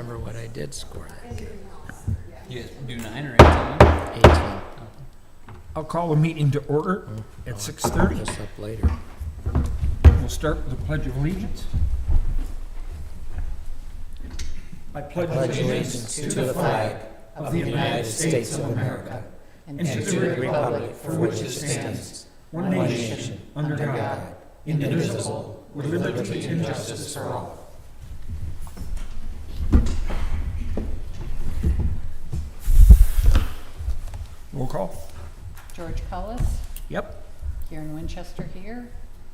remember what I did score that game. You guys do 9 or 18? 18. I'll call a meeting to order at 6:30. This up later. We'll start with the Pledge of Allegiance. I pledge Allegiance to the flag of the United States of America and to the republic for which it stands, one nation, under God, indivisible, with liberty and justice for all. Roll call. George Cullis, Yep. Kieran Winchester here,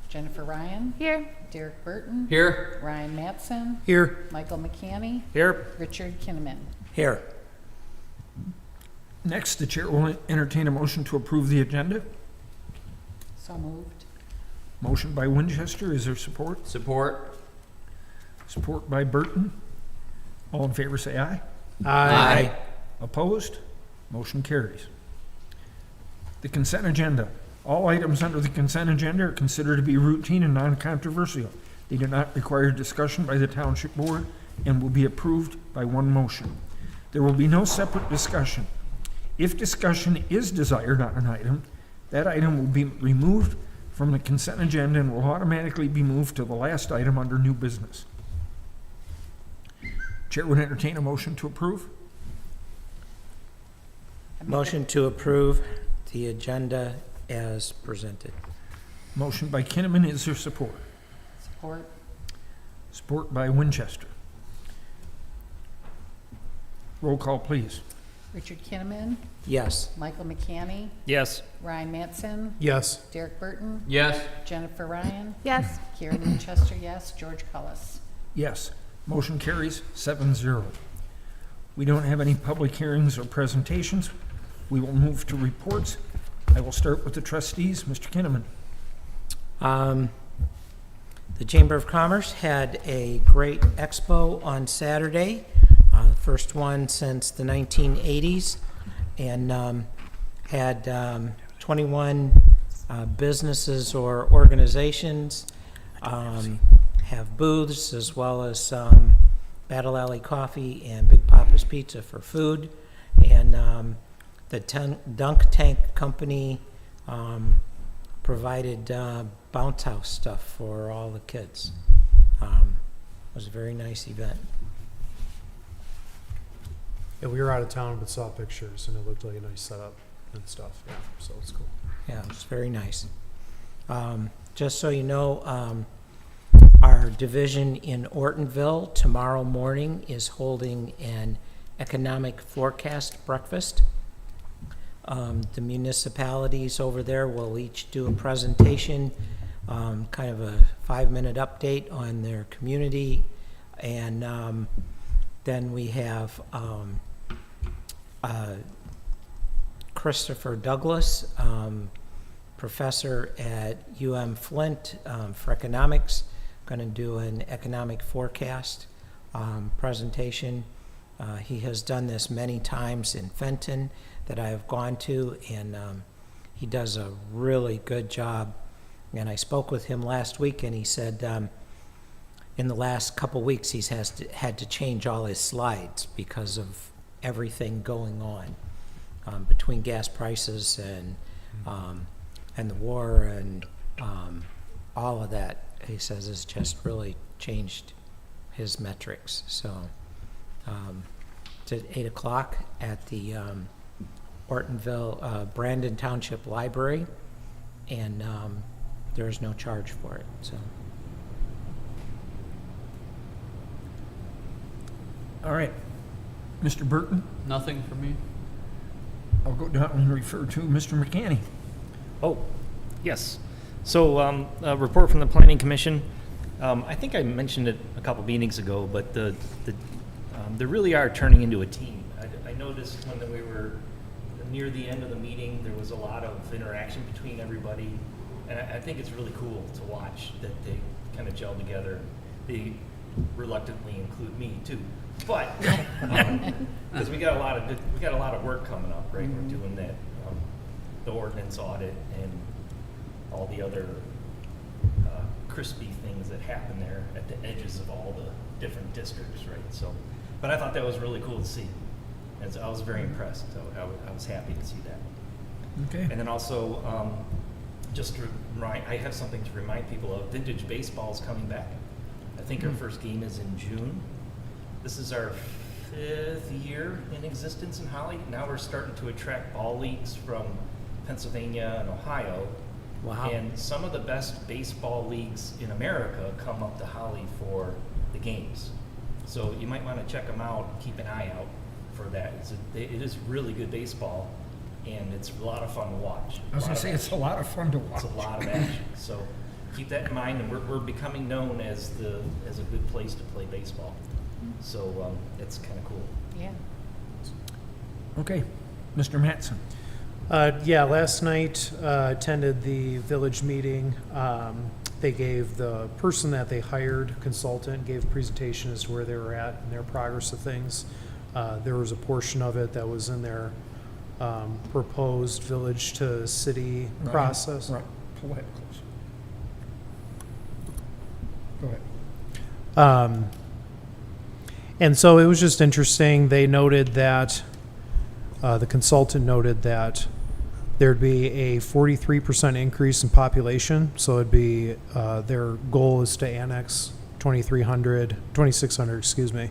Jennifer Ryan, Here. Derek Burton, Here. Ryan Matson, Here. Michael McCanny, Here. Richard Kinnaman. Here. Next, the chair will entertain a motion to approve the agenda. So moved. Motion by Winchester. Is there support? Support. Support by Burton. All in favor say aye. Aye. Opposed? Motion carries. The consent agenda. All items under the consent agenda are considered to be routine and non-controversial. They do not require discussion by the Township Board and will be approved by one motion. There will be no separate discussion. If discussion is desired on an item, that item will be removed from the consent agenda and will automatically be moved to the last item under new business. Chair would entertain a motion to approve. Motion to approve the agenda as presented. Motion by Kinnaman. Is there support? Support. Support by Winchester. Roll call, please. Richard Kinnaman, Yes. Michael McCanny, Yes. Ryan Matson, Yes. Derek Burton, Yes. Jennifer Ryan, Yes. Kieran Winchester, yes, George Cullis. Yes. Motion carries 7-0. We don't have any public hearings or presentations. We will move to reports. I will start with the trustees. Mr. Kinnaman. The Chamber of Commerce had a great expo on Saturday, the first one since the 1980s, and had 21 businesses or organizations have booths, as well as Battle Alley Coffee and Big Papa's Pizza for food. And the Dunk Tank Company provided bounce house stuff for all the kids. It was a very nice event. Yeah, we were out of town but saw pictures and it looked like a nice setup and stuff. Yeah, so it's cool. Yeah, it was very nice. Just so you know, our division in Ortonville tomorrow morning is holding an economic forecast breakfast. The municipalities over there will each do a presentation, kind of a 5-minute update on their community, and then we have Christopher Douglas, professor at Flint for economics, going to do an economic forecast presentation. He has done this many times in Fenton that I have gone to, and he does a really good job. And I spoke with him last week, and he said in the last couple weeks he's had to change all his slides because of everything going on between gas prices and the war and all of that. He says it's just really changed his metrics. So it's at 8 o'clock at the Ortonville, Brandon Township Library, and there is no charge for it. So, All right. Mr. Burton. Nothing for me. I'll go down and refer to Mr. McCanny. Oh, yes. So, a report from the Planning Commission. I think I mentioned it a couple meetings ago, but they really are turning into a team. I noticed when we were near the end of the meeting, there was a lot of interaction between everybody, and I think it's really cool to watch that they kind of gel together. They reluctantly include me too, but because we got a lot of work coming up, right? We're doing that, the ordinance audit and all the other crispy things that happen there at the edges of all the different districts, right? So But I thought that was really cool to see. And so I was very impressed, so I was happy to see that. Okay. And then also, just to remind, I have something to remind people of. Vintage baseball is coming back. I think our first game is in June. This is our 5th year in existence in Holly. Now we're starting to attract ball leagues from Pennsylvania and Ohio. Wow. And some of the best baseball leagues in America come up to Holly for the games. So you might want to check them out, keep an eye out for that. It is really good baseball, and it's a lot of fun to watch. I was going to say, it's a lot of fun to watch. It's a lot of action. So keep that in mind, and we're becoming known as a good place to play baseball. So it's kind of cool. Yeah. Okay. Mr. Mattson. Yeah, last night attended the village meeting. They gave the person that they hired, consultant, gave a presentation as to where they were at and their progress of things. There was a portion of it that was in their proposed village to city process. Right. Pull that close. Go ahead. And so it was just interesting. They noted that, the consultant noted that there'd be a 43% increase in population. So it'd be, their goal is to annex 2,600, excuse me,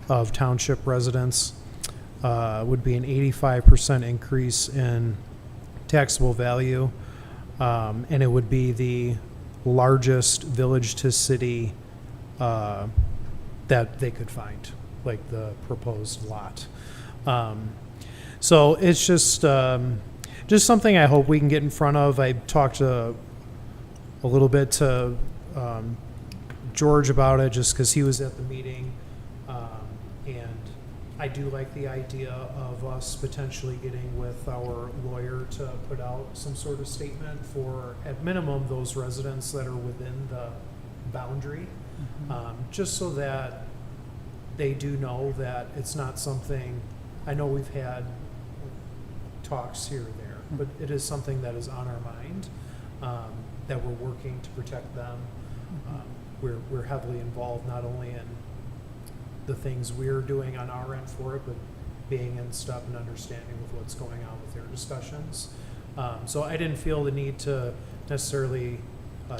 of township residents. Would be an 85% increase in taxable value. And it would be the largest village to city, that they could find, like the proposed lot. So it's just something I hope we can get in front of. I talked a little bit to George about it just because he was at the meeting. And I do like the idea of us potentially getting with our lawyer to put out some sort of statement for, at minimum, those residents that are within the boundary. Just so that they do know that it's not something, I know we've had talks here and there, but it is something that is on our mind, that we're working to protect them. We're heavily involved not only in the things we're doing on our end for it, but being in step and understanding with what's going on with their discussions. So I didn't feel the need to necessarily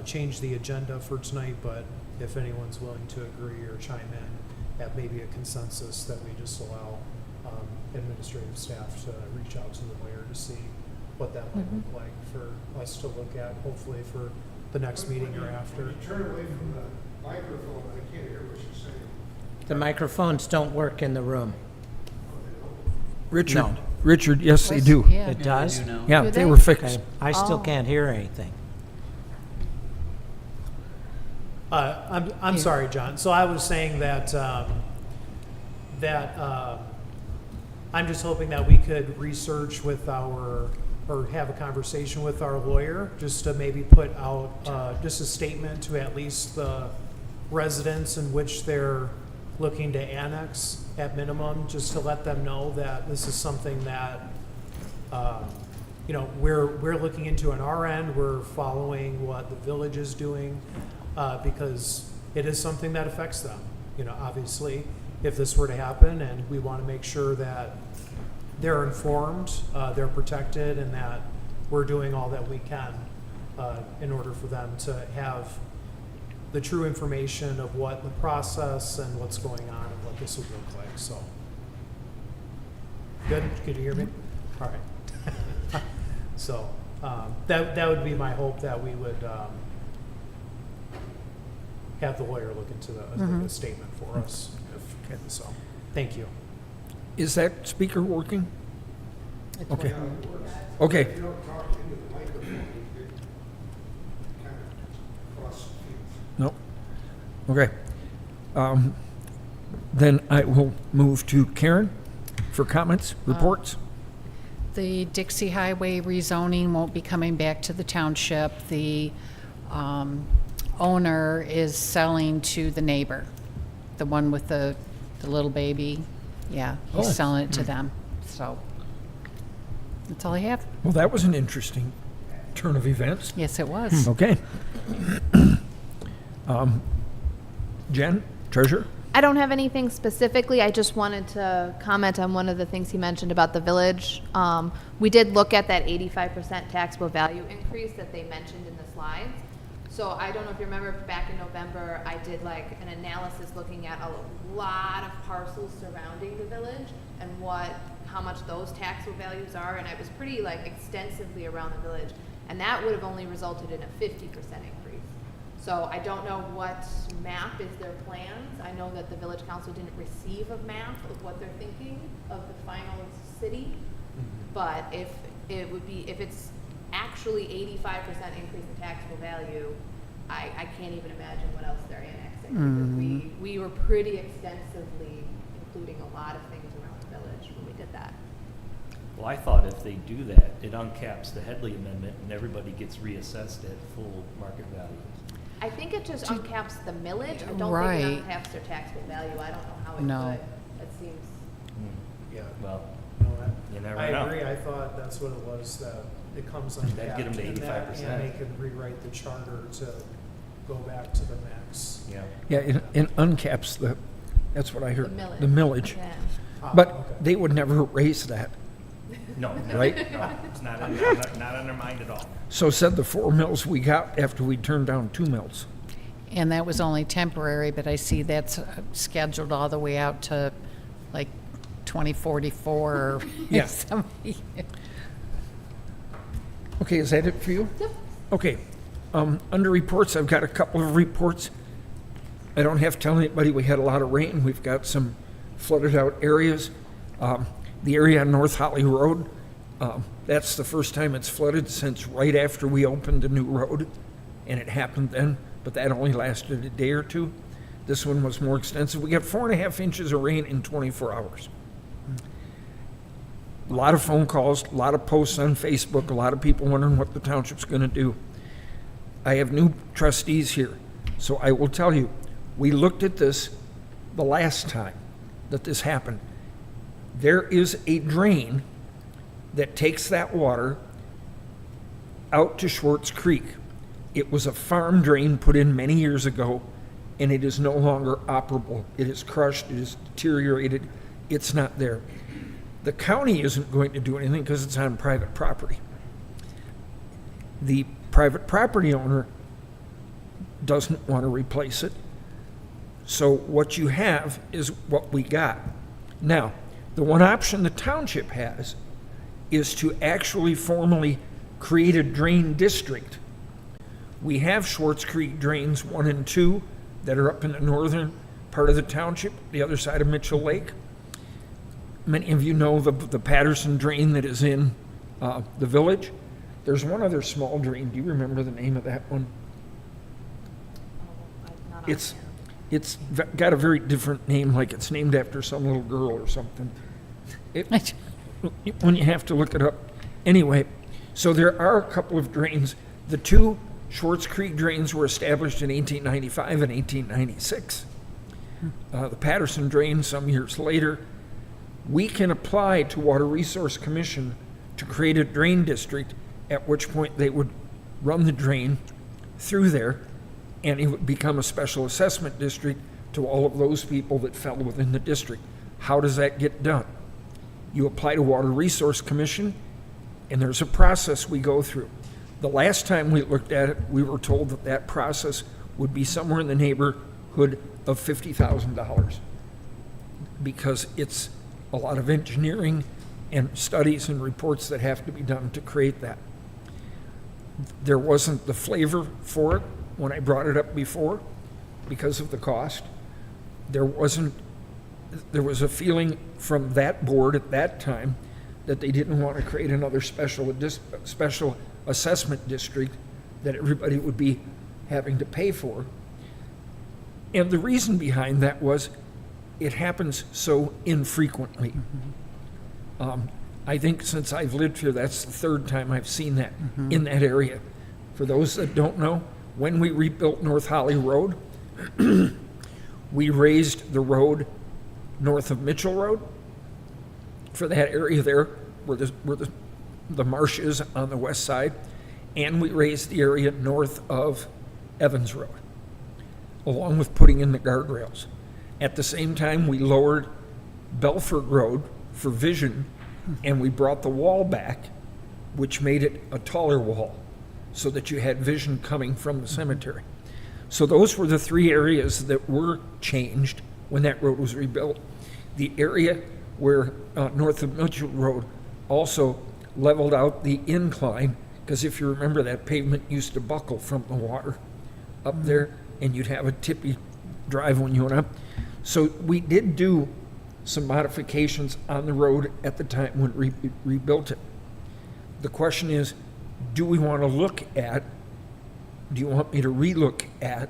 change the agenda for tonight, but if anyone's willing to agree or chime in, have maybe a consensus that we just allow administrative staff to reach out to the lawyer to see what that might look like for us to look at, hopefully for the next meeting or after. When you turn away from the microphone, I can't hear what you're saying. The microphones don't work in the room. Richard. No. Richard, yes, they do. Yeah. It does? I do know. Yeah, Do they they? were fixed. Okay. I still Oh. can't hear anything. I'm sorry, John. So I was saying that, I'm just hoping that we could research with or have a conversation with our lawyer, just to maybe put out, just a statement to at least the residents in which they're looking to annex at minimum, just to let them know that this is something that, we're looking into on our end. We're following what the village is doing, because it is something that affects them. Obviously, if this were to happen, and we want to make sure that they're informed, they're protected, and that we're doing all that we can in order for them to have the true information of what the process and what's going on and what this would look like. So, good? Can you hear me? All right. So that would be my hope, that we would have the lawyer look into the statement for us. So, thank you. Is that speaker working? It's Okay. working. Okay. If you don't talk into the microphone, you get kind of cross fields. No. Okay. Then I will move to Karen for comments, reports. The Dixie Highway rezoning won't be coming back to the township. The owner is selling to the neighbor, the one with the little baby. Yeah, he's Oh. selling it to them. So that's all I have. Well, that was an interesting turn of events. Yes, it was. Okay. Jen, treasurer? I don't have anything specifically. I just wanted to comment on one of the things he mentioned about the village. We did look at that 85% taxable value increase that they mentioned in the slides. So I don't know if you remember back in November, I did like an analysis looking at a lot of parcels surrounding the village and how much those taxable values are, and I was pretty like extensively around the village, and that would have only resulted in a 50% increase. So I don't know what map is their plans. I know that the village council didn't receive a map of what they're thinking of the final city, but if it's actually 85% increase in taxable value, I can't even imagine what else they're annexing. Because we were pretty extensively including a lot of things around the village when we did that. Well, I thought if they do that, it uncaps the Headley Amendment and everybody gets reassessed at full market value. I think it just uncaps the millage. I don't Right. think it uncaps their taxable value. I don't know how it No. could. It seems. Yeah. Well, No, you never I know. agree. I thought that's what it was, that it comes on That'd get 'em to and 85%. they could rewrite the charter to go back to the max. Yeah. Yeah, it uncaps that's what I The heard, millage. the millage. Yeah. But okay. they would never raise that. No, Right? no, it's not on their mind at all. So said the 4 mills we got after we turned down 2 mills. And that was only temporary, but I see that's scheduled all the way out to like 2044 or Yeah. something. Okay, is that it for you? Yep. Okay, under reports, I've got a couple of reports. I don't have to tell anybody we had a lot of rain. We've got some flooded out areas. The area on North Holly Road, that's the first time it's flooded since right after we opened the new road, and it happened then, but that only lasted a day or two. This one was more extensive. We got 4.5 inches of rain in 24 hours. A lot of phone calls, a lot of posts on Facebook, a lot of people wondering what the township's going to do. I have new trustees here, so I will tell you, we looked at this the last time that this happened. There is a drain that takes that water out to Schwartz Creek. It was a farm drain put in many years ago, and it is no longer operable. It is crushed, it is deteriorated, it's not there. The county isn't going to do anything because it's on private property. The private property owner doesn't want to replace it. So what you have is what we got. Now, the one option the township has is to actually formally create a drain district. We have Schwartz Creek drains 1 and 2 that are up in the northern part of the township, the other side of Mitchell Lake. Many of you know the Patterson drain that is in the village. There's one other small drain. Do you remember the name of that one? Not on It's there. it's got a very different name, like it's named after some little girl or something. When you have to look it up. Anyway, so there are a couple of drains. The 2 Schwartz Creek drains were established in 1895 and 1896. The Patterson drain some years later. We can apply to Water Resource Commission to create a drain district, at which point they would run the drain through there, and it would become a special assessment district to all of those people that fell within the district. How does that get done? You apply to Water Resource Commission, and there's a process we go through. The last time we looked at it, we were told that that process would be somewhere in the neighborhood of $50,000 because it's a lot of engineering and studies and reports that have to be done to create that. There wasn't the flavor for it when I brought it up before because of the cost. There was a feeling from that board at that time that they didn't want to create another special assessment district that everybody would be having to pay for. And the reason behind that was it happens so infrequently. I think since I've lived here, that's the 3rd time I've seen that in that area. For those that don't know, when we rebuilt North Holly Road, we raised the road north of Mitchell Road for that area there where the marsh is on the west side, and we raised the area north of Evans Road, along with putting in the guardrails. At the same time, we lowered Belford Road for vision, and we brought the wall back, which made it a taller wall, so that you had vision coming from the cemetery. So those were the three areas that were changed when that road was rebuilt. The area where north of Mitchell Road also leveled out the incline, because if you remember, that pavement used to buckle from the water up there, and you'd have a tippy drive when you went up. So we did do some modifications on the road at the time when we rebuilt it. The question is, do we want to look at, do you want me to relook at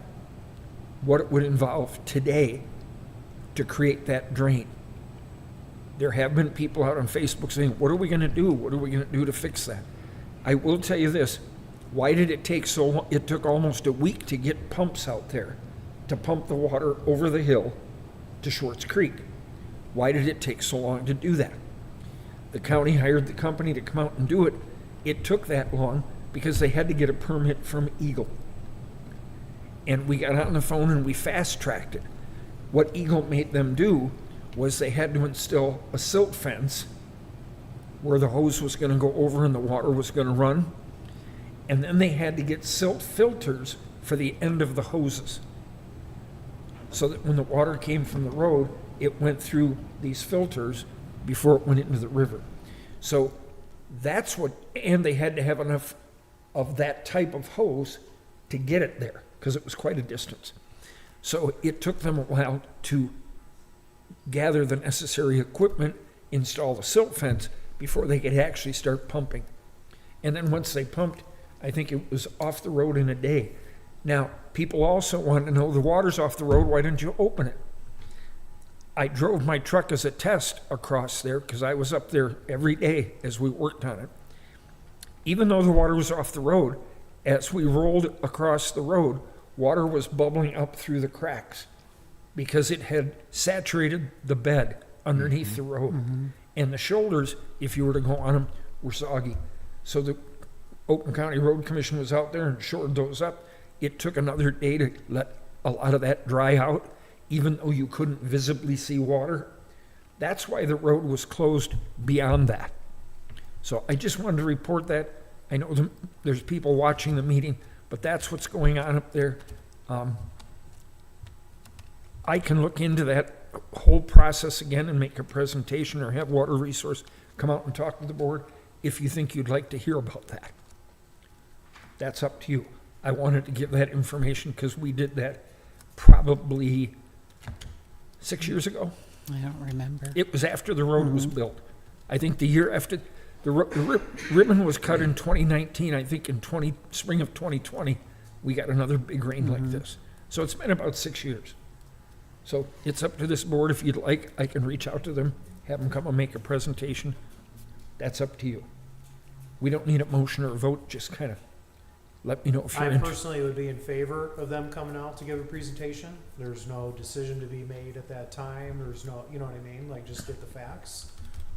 what it would involve today to create that drain? There have been people out on Facebook saying, what are we going to do? What are we going to do to fix that? I will tell you this. Why did it take so long? It took almost a week to get pumps out there to pump the water over the hill to Schwartz Creek. Why did it take so long to do that? The county hired the company to come out and do it. It took that long because they had to get a permit from Eagle. And we got on the phone and we fast-tracked it. What Eagle made them do was they had to install a silt fence where the hose was going to go over and the water was going to run. And then they had to get silt filters for the end of the hoses, so that when the water came from the road, it went through these filters before it went into the river. So that's what, and they had to have enough of that type of hose to get it there, because it was quite a distance. So it took them a while to gather the necessary equipment, install the silt fence, before they could actually start pumping. And then once they pumped, I think it was off the road in a day. Now, people also want to know, the water's off the road, why didn't you open it? I drove my truck as a test across there because I was up there every day as we worked on it. Even though the water was off the road, as we rolled across the road, water was bubbling up through the cracks because it had saturated the bed underneath the road. And the shoulders, if you were to go on them, were soggy. So the Oakland County Road Commission was out there and shored those up. It took another day to let a lot of that dry out, even though you couldn't visibly see water. That's why the road was closed beyond that. So I just wanted to report that. I know there's people watching the meeting, but that's what's going on up there. I can look into that whole process again and make a presentation, or have Water Resource come out and talk to the board if you think you'd like to hear about that. That's up to you. I wanted to give that information because we did that probably 6 years ago. I don't remember. It was after the road was built. I think the year after, the ribbon was cut in 2019. I think in spring of 2020, we got another big rain like this. So it's been about 6 years. So it's up to this board. If you'd like, I can reach out to them, have them come and make a presentation. That's up to you. We don't need a motion or a vote, just kind of let me know if you're I interested. personally would be in favor of them coming out to give a presentation. There's no decision to be made at that time. There's no, you know what I mean? Like, just get the facts.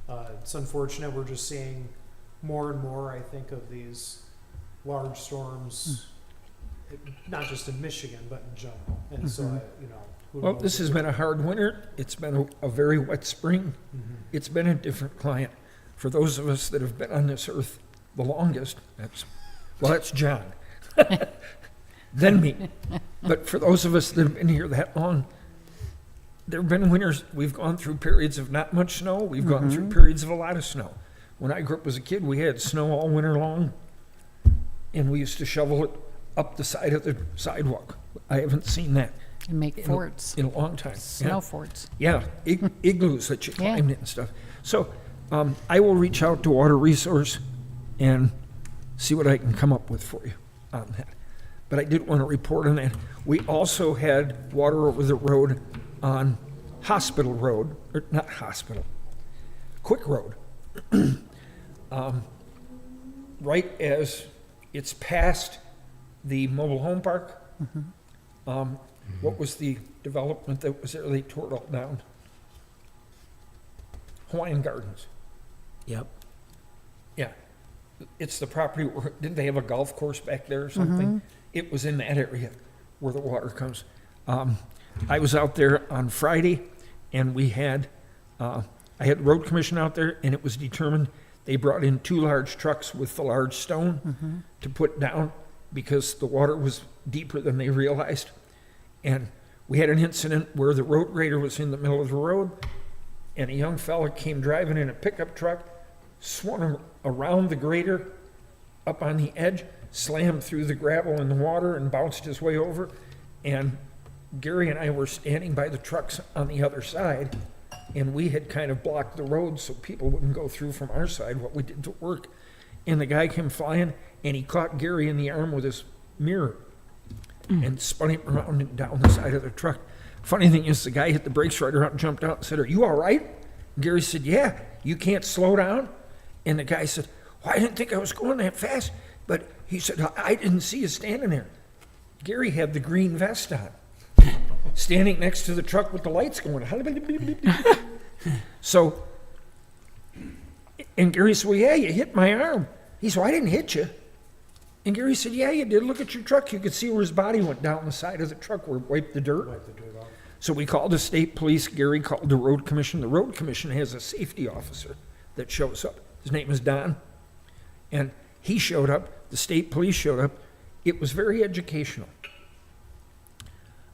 It's unfortunate we're just seeing more and more, I think, of these large storms, not just in Michigan, but in general. And so, you know, who Well, knows this has if- been a hard winter. It's been a very wet spring. It's been a different client. For those of us that have been on this earth the longest, that's John. Then me. But for those of us that have been here that long, there have been winters, we've gone through periods of not much snow. We've gone through periods of a lot of snow. When I grew up as a kid, we had snow all winter long, and we used to shovel it up the side of the sidewalk. I haven't seen that And make forts, in a long time. snow forts. Yeah, igloos that you Yeah. climbed in and stuff. So I will reach out to Water Resource and see what I can come up with for you on that. But I did want to report on that. We also had water over the road on Hospital Road, or not Hospital, Quick Road. Right as it's past the mobile home park. What was the development that was there? They tore it all down. Hawaiian Gardens. Yep. Yeah. It's the property where, didn't they have a golf course back there or something? It was in that area where the water comes. I was out there on Friday, and we had, I had the road commission out there, and it was determined they brought in 2 large trucks with the large stone to put down because the water was deeper than they realized. And we had an incident where the road grader was in the middle of the road, and a young fella came driving in a pickup truck, swung around the grader up on the edge, slammed through the gravel and the water and bounced his way over. And Gary and I were standing by the trucks on the other side, and we had kind of blocked the road so people wouldn't go through from our side, what we did to work. And the guy came flying, and he caught Gary in the arm with his mirror and spun him around and down the side of the truck. Funny thing is, the guy hit the brakes right around and jumped out and said, "Are you all right?" Gary said, "Yeah, you can't slow down?" And the guy said, "Well, I didn't think I was going that fast." But he said, "I didn't see you standing there." Gary had the green vest on, standing next to the truck with the lights going. So, and Gary said, "Well, yeah, you hit my arm." He said, "Well, I didn't hit you." And Gary said, "Yeah, you did. Look at your truck. You could see where his body went down the side of the truck where it wiped the dirt." So we called the state police. Gary called the road commission. The road commission has a safety officer that shows up. His name is Don. And he showed up. The state police showed up. It was very educational.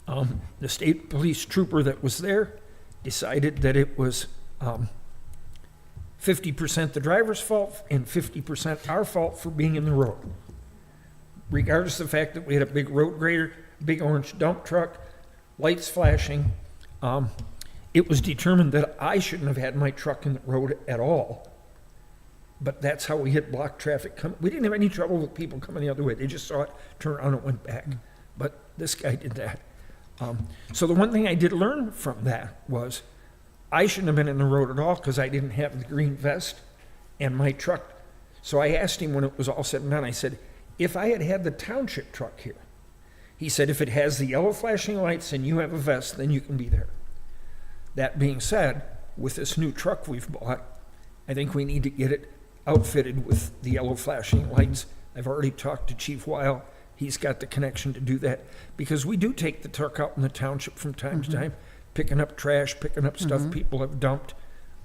The state police trooper that was there decided that it was 50% the driver's fault and 50% our fault for being in the road. Regardless of the fact that we had a big road grader, big orange dump truck, lights flashing, it was determined that I shouldn't have had my truck in the road at all. But that's how we hit block traffic. We didn't have any trouble with people coming the other way. They just saw it, turned around, and went back. But this guy did that. So the one thing I did learn from that was I shouldn't have been in the road at all because I didn't have the green vest and my truck. So I asked him when it was all said and done, I said, if I had had the township truck here, he said, if it has the yellow flashing lights and you have a vest, then you can be there. That being said, with this new truck we've bought, I think we need to get it outfitted with the yellow flashing lights. I've already talked to Chief Weil. He's got the connection to do that because we do take the truck out in the township from time to time, picking up trash, picking up stuff people have dumped.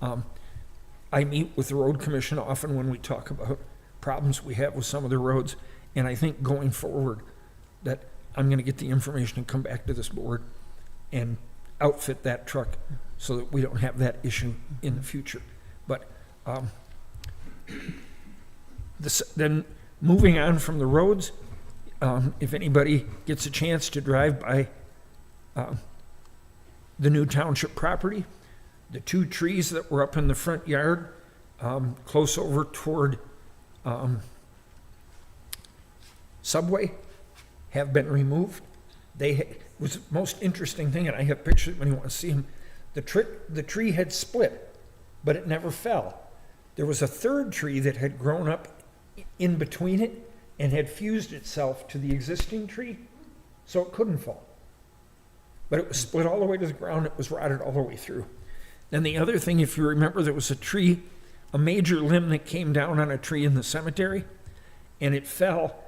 I meet with the road commission often when we talk about problems we have with some of the roads, and I think going forward that I'm going to get the information and come back to this board and outfit that truck so that we don't have that issue in the future. But then moving on from the roads, if anybody gets a chance to drive by the new township property, the 2 trees that were up in the front yard, close over toward Subway, have been removed. Was the most interesting thing, and I have pictures when you want to see them. The tree had split, but it never fell. There was a third tree that had grown up in between it and had fused itself to the existing tree, so it couldn't fall. But it was split all the way to the ground. It was rotted all the way through. Then the other thing, if you remember, there was a tree, a major limb that came down on a tree in the cemetery, and it fell,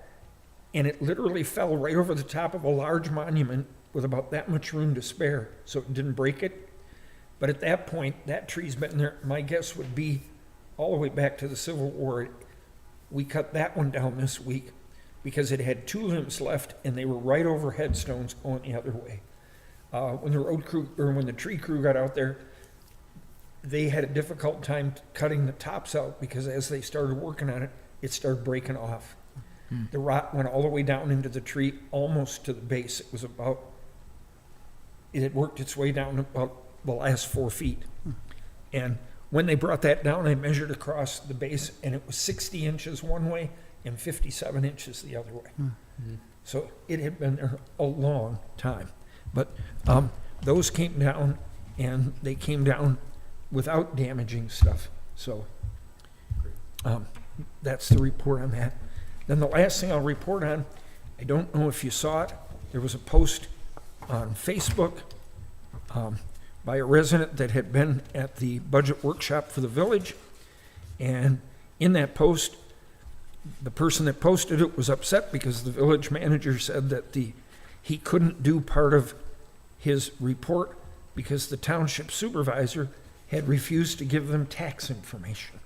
and it literally fell right over the top of a large monument with about that much room to spare, so it didn't break it. But at that point, that tree's been there, my guess would be all the way back to the Civil War. We cut that one down this week because it had 2 limbs left, and they were right over headstones going the other way. When the road crew, or when the tree crew got out there, they had a difficult time cutting the tops out because as they started working on it, it started breaking off. The rot went all the way down into the tree, almost to the base. It had worked its way down about the last 4 feet. And when they brought that down, I measured across the base, and it was 60 inches one way and 57 inches the other way. So it had been there a long time. But those came down, and they came down without damaging stuff. So that's the report on that. Then the last thing I'll report on, I don't know if you saw it, there was a post on Facebook by a resident that had been at the budget workshop for the village. And in that post, the person that posted it was upset because the village manager said that he couldn't do part of his report because the township supervisor had refused to give them tax information.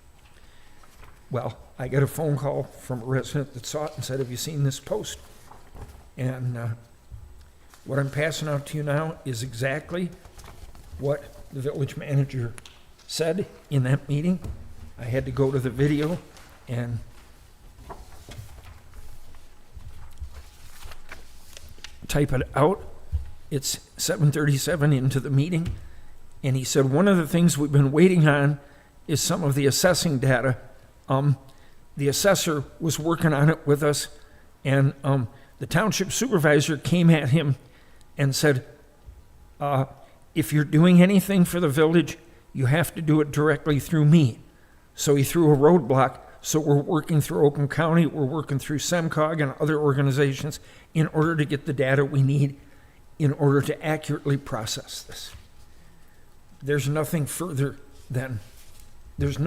Well, I got a phone call from a resident that saw it and said, have you seen this post? And what I'm passing out to you now is exactly what the village manager said in that meeting. I had to go to the video and type it out. It's 7:37 into the meeting. And he said, one of the things we've been waiting on is some of the assessing data. The assessor was working on it with us, and the township supervisor came at him and said, if you're doing anything for the village, you have to do it directly through me. So he threw a roadblock. So we're working through Oakland County, we're working through SEMCOG and other organizations in order to get the data we need in order to accurately process this. There's nothing further than, there's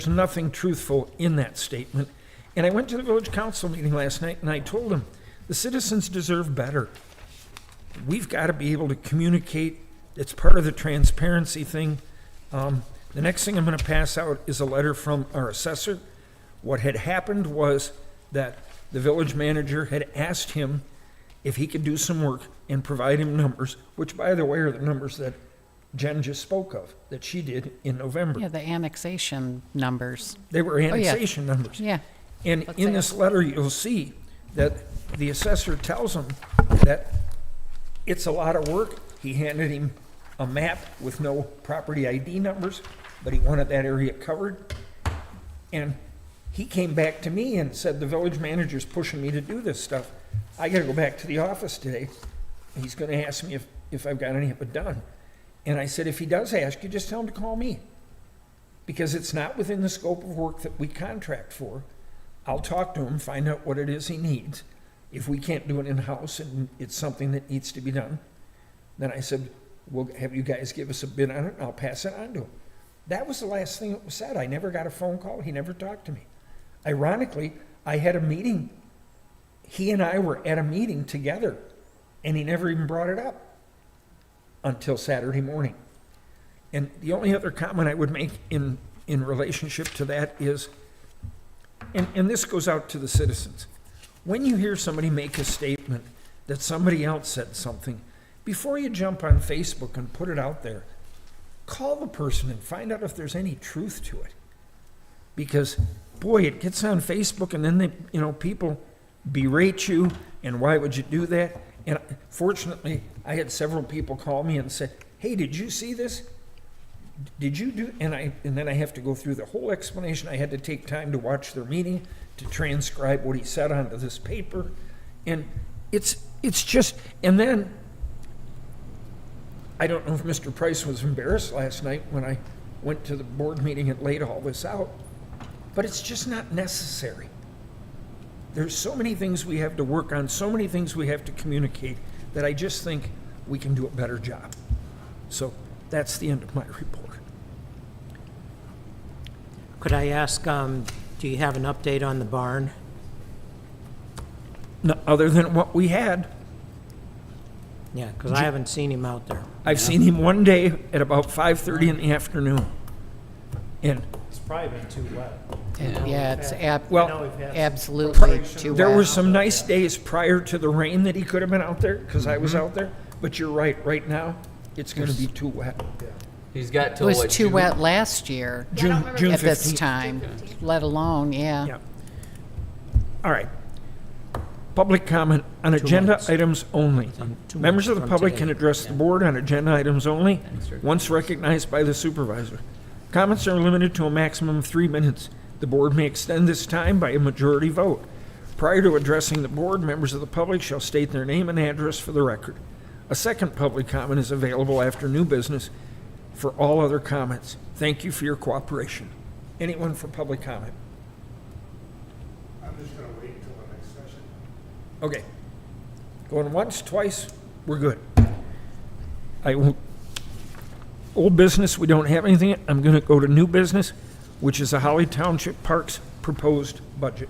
nothing truthful in that statement. And I went to the village council meeting last night and I told them, the citizens deserve better. We've got to be able to communicate. It's part of the transparency thing. The next thing I'm going to pass out is a letter from our assessor. What had happened was that the village manager had asked him if he could do some work and provide him numbers, which, by the way, are the numbers that Jen just spoke of, that she did in November. Yeah, the annexation numbers. They were yeah. annexation numbers. Yeah. And Let's in say- this letter, you'll see that the assessor tells him that it's a lot of work. He handed him a map with no property ID numbers, but he wanted that area covered. And he came back to me and said, the village manager's pushing me to do this stuff. I gotta go back to the office today. He's gonna ask me if I've got any of it done. And I said, if he does ask you, just tell him to call me. Because it's not within the scope of work that we contract for. I'll talk to him, find out what it is he needs. If we can't do it in-house and it's something that needs to be done, then I said, we'll have you guys give us a bid on it and I'll pass it on to him. That was the last thing that was said. I never got a phone call. He never talked to me. Ironically, I had a meeting. He and I were at a meeting together and he never even brought it up until Saturday morning. And the only other comment I would make in relationship to that is, and this goes out to the citizens, when you hear somebody make a statement that somebody else said something, before you jump on Facebook and put it out there, call the person and find out if there's any truth to it. Because, boy, it gets on Facebook and then they, people berate you, and why would you do that? And fortunately, I had several people call me and say, hey, did you see this? Did you do, and then I have to go through the whole explanation. I had to take time to watch their meeting, to transcribe what he said onto this paper. And it's just, and then, I don't know if Mr. Price was embarrassed last night when I went to the board meeting and laid all this out, but it's just not necessary. There's so many things we have to work on, so many things we have to communicate, that I just think we can do a better job. So that's the end of my report. Could I ask, do you have an update on the barn? No, other than what we had. Yeah, because I haven't seen him out there. I've seen him one day at about 5:30 in the afternoon. And It's probably been too wet. Yeah, it's Well, I know we've had some absolutely frustration. too there wet. were some nice days prior to the rain that he could have been out there, because I was out there. But you're right now, it's gonna be too wet. He's got It till was what, too June? wet last year June at this 15th. time, let alone, yeah. Yeah. All right. Public comment on agenda months. items only. on 2 Members of the months from public today. can address the board on agenda items only, once recognized by the supervisor. Comments are limited to a maximum of 3 minutes. The board may extend this time by a majority vote. Prior to addressing the board, members of the public shall state their name and address for the record. A second public comment is available after new business for all other comments. Thank you for your cooperation. Anyone for public comment? I'm just gonna wait until the next session. Okay. Going once, twice, we're good. Old business, we don't have anything. I'm going to go to new business, which is the Holly Township Parks proposed budget.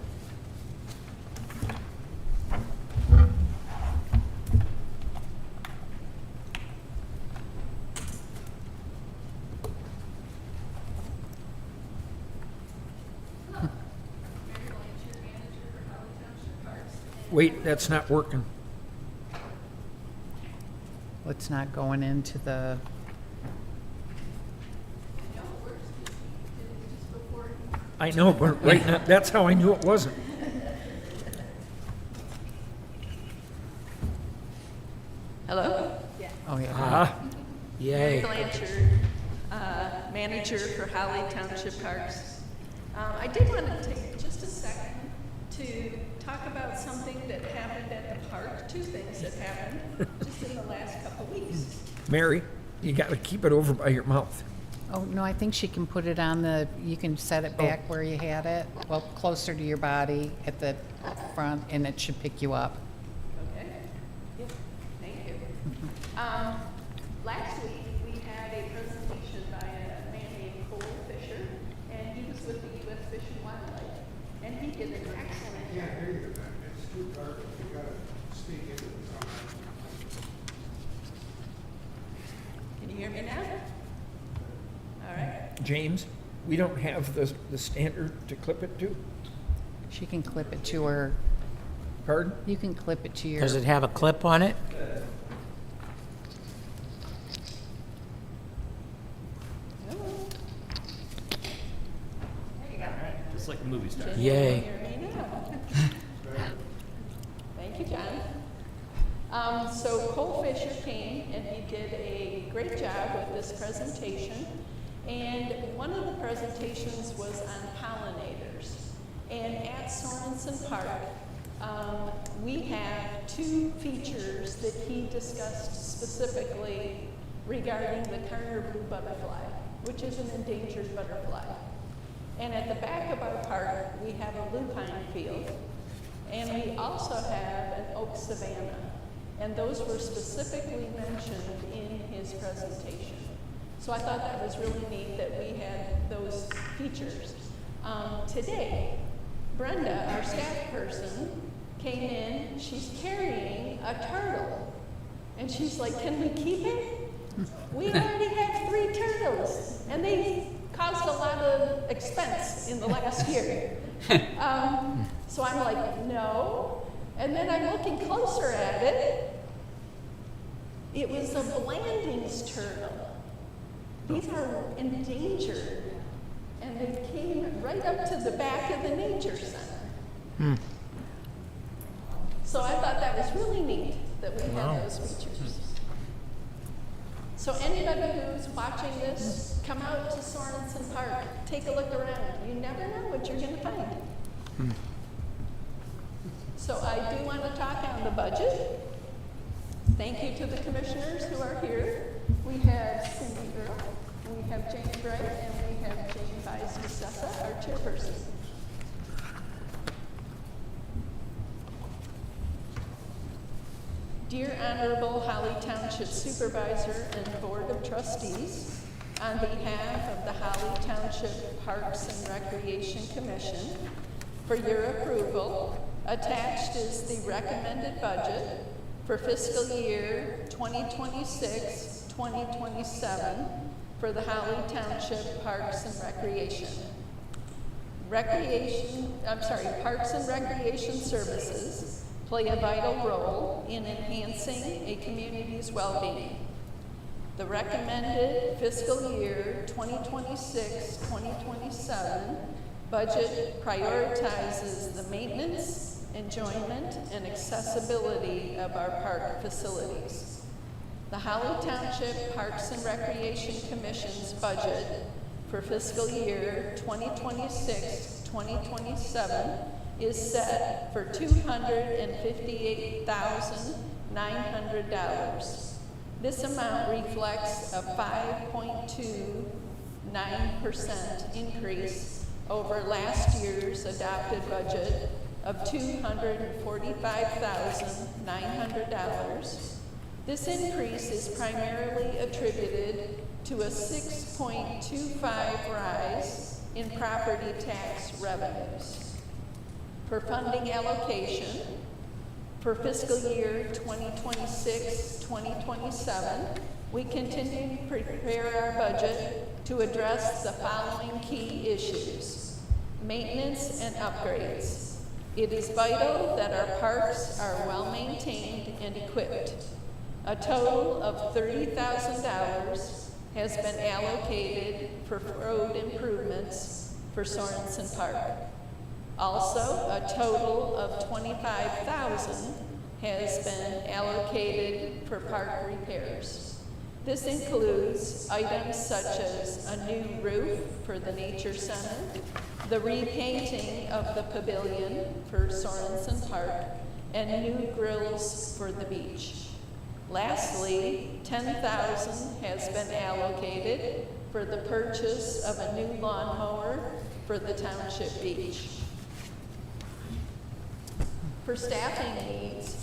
Wait, that's not working. It's not going into the, I know, but right now, that's how I knew it wasn't. Hello, oh, yeah. Ah, Yay. Blanchard, manager for Holly Township Parks. I did want to take just a second to talk about something that happened at the park, two things that happened just in the last couple weeks. Mary, you gotta keep it over by your mouth. Oh, no, I think she can put it on the, you can set it back where you had it, well, closer to your body at the front, and it should pick you up. Okay? Yeah, thank you. Last week, we had a presentation by a man named Cole Fisher, and he was with the U.S. Fish and Wildlife, and he did an excellent Can't job. hear you, man. It's too dark. You gotta speak into the Can you hear me now? All right. James, we don't have the standard to clip it to? She can clip it to her, Pardon? you can clip it to your. Does it have a clip on it? Just like a movie star. Yay. Hear me now. Thank you, John. So Cole Fisher came and he did a great job with this presentation. And one of the presentations was on pollinators. And at Sorensen Park, we have two features that he discussed specifically regarding the Carner blue butterfly, which is an endangered butterfly. And at the back of our park, we have a lupine field, and we also have an oak savanna. And those were specifically mentioned in his presentation. So I thought that was really neat that we had those features. Today, Brenda, our staff person, came in, she's carrying a turtle. And she's like, can we keep it? We already have 3 turtles, and they caused a lot of expense in the last year. So I'm like, no. And then I'm looking closer at it. It was a Blanding's turtle. These are endangered. And they came right up to the back of the nature center. So I thought that was really neat that we had those features. So anybody who's watching this, come out to Sorensen Park, take a look around. You never know what you're going to find. So I do want to talk on the budget. Thank you to the commissioners who are here. We have Cindy Earl, we have Jane Bright, and we have Jane Bies-Vicessa, our chairperson. Dear Honorable Holly Township Supervisor and Board of Trustees, on behalf of the Holly Township Parks and Recreation Commission, for your approval, attached is the recommended budget for fiscal year 2026-2027 for the Holly Township Parks and Recreation. Parks and Recreation Services play a vital role in enhancing a community's well-being. The recommended fiscal year 2026-2027 budget prioritizes the maintenance, enjoyment, and accessibility of our park facilities. The Holly Township Parks and Recreation Commission's budget for fiscal year 2026-2027 is set for $258,900. This amount reflects a 5.29% increase over last year's adopted budget of $245,900. This increase is primarily attributed to a 6.25 rise in property tax revenues. For funding allocation, for fiscal year 2026-2027, we continue to prepare our budget to address the following key issues: maintenance and upgrades, It is vital that our parks are well-maintained and equipped. A total of $30,000 has been allocated for road improvements for Sorensen Park. Also, a total of $25,000 has been allocated for park repairs. This includes items such as a new roof for the Nature Center, the repainting of the pavilion for Sorensen Park, and new grills for the beach. Lastly, $10,000 has been allocated for the purchase of a new lawnmower for the township beach. For staffing needs,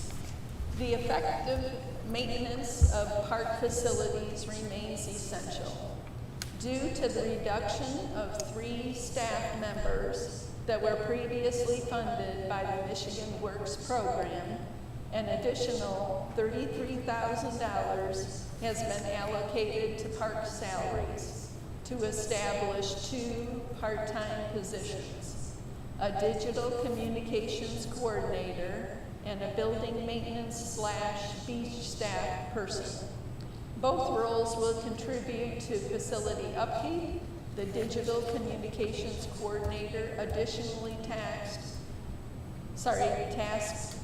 the effective maintenance of park facilities remains essential. Due to the reduction of 3 staff members that were previously funded by the Michigan Works program, an additional $33,000 has been allocated to park salaries to establish 2 part-time positions, a digital communications coordinator and a building maintenance / beach staff person. Both roles will contribute to facility upkeep. The digital communications coordinator additionally tasked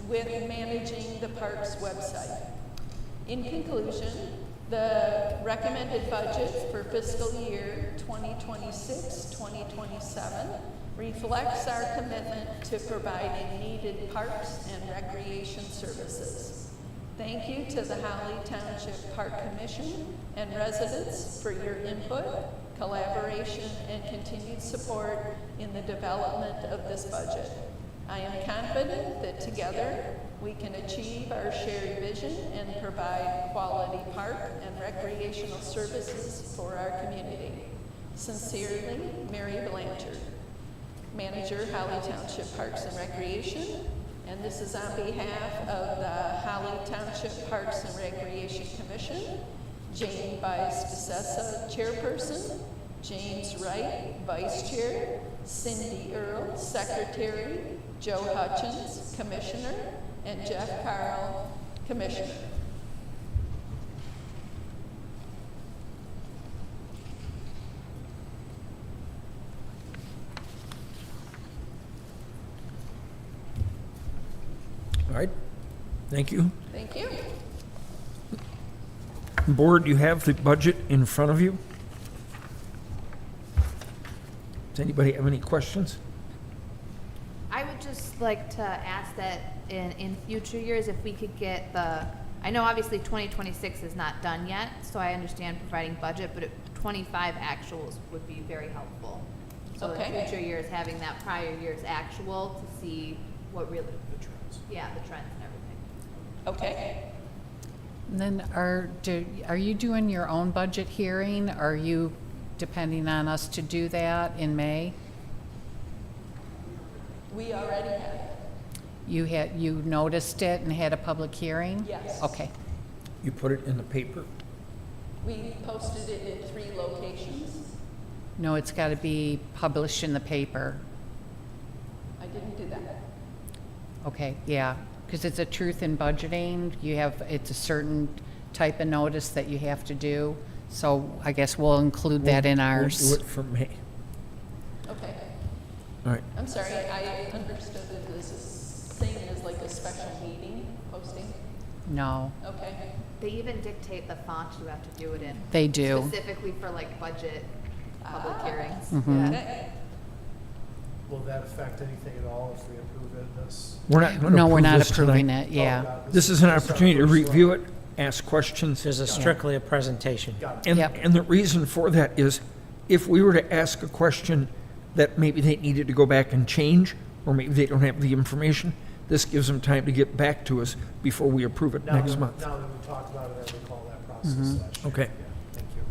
with managing the park's website. In conclusion, the recommended budget for fiscal year 2026-2027 reflects our commitment to providing needed parks and recreation services. Thank you to the Holly Township Park Commission and residents for your input, collaboration, and continued support in the development of this budget. I am confident that together we can achieve our shared vision and provide quality park and recreational services for our community. Sincerely, Mary Blanchard, Manager, Holly Township Parks and Recreation, and this is on behalf of the Holly Township Parks and Recreation Commission, Jane Bice DeSessa, Chairperson, James Wright, Vice Chair, Cindy Earle, Secretary, Joe Hutchins, Commissioner, and Jeff Carl, Commissioner. All right, thank you. Thank you. Board, you have the budget in front of you. Does anybody have any questions? I would just like to ask that in future years, if we could get I know obviously 2026 is not done yet, so I understand providing budget, but 25 actuals would be very helpful. So Okay. in future years, having that prior year's actual to see what really, the trends and everything. Okay. And then are you doing your own budget hearing? Are you depending on us to do that in May? We already have it. You noticed it and had a public hearing? Yes. Okay. You put it in the paper? We posted it in 3 locations. No, it's got to be published in the paper. I didn't do that. Okay, yeah, because it's a truth in budgeting. It's a certain type of notice that you have to do. So I guess we'll include that in ours. We'll do it for May. Okay. All right. I'm sorry, I understood it as the same as like a special meeting posting. No, Okay. They even dictate the font you have to do it in. they do. Specifically for like budget public hearings. Mhm. Okay. Will that affect anything at all if we approve it this? We're not going to No, we're approve not this approving tonight. it, yeah. This is an opportunity to review it, ask questions. This is strictly a presentation. Got it. And, Yep. and the reason for that is if we were to ask a question that maybe they needed to go back and change, or maybe they don't have the information, this gives them time to get back to us before we approve it next month. Now that we talked about it, I recall that process last year. Okay. Yeah, thank you.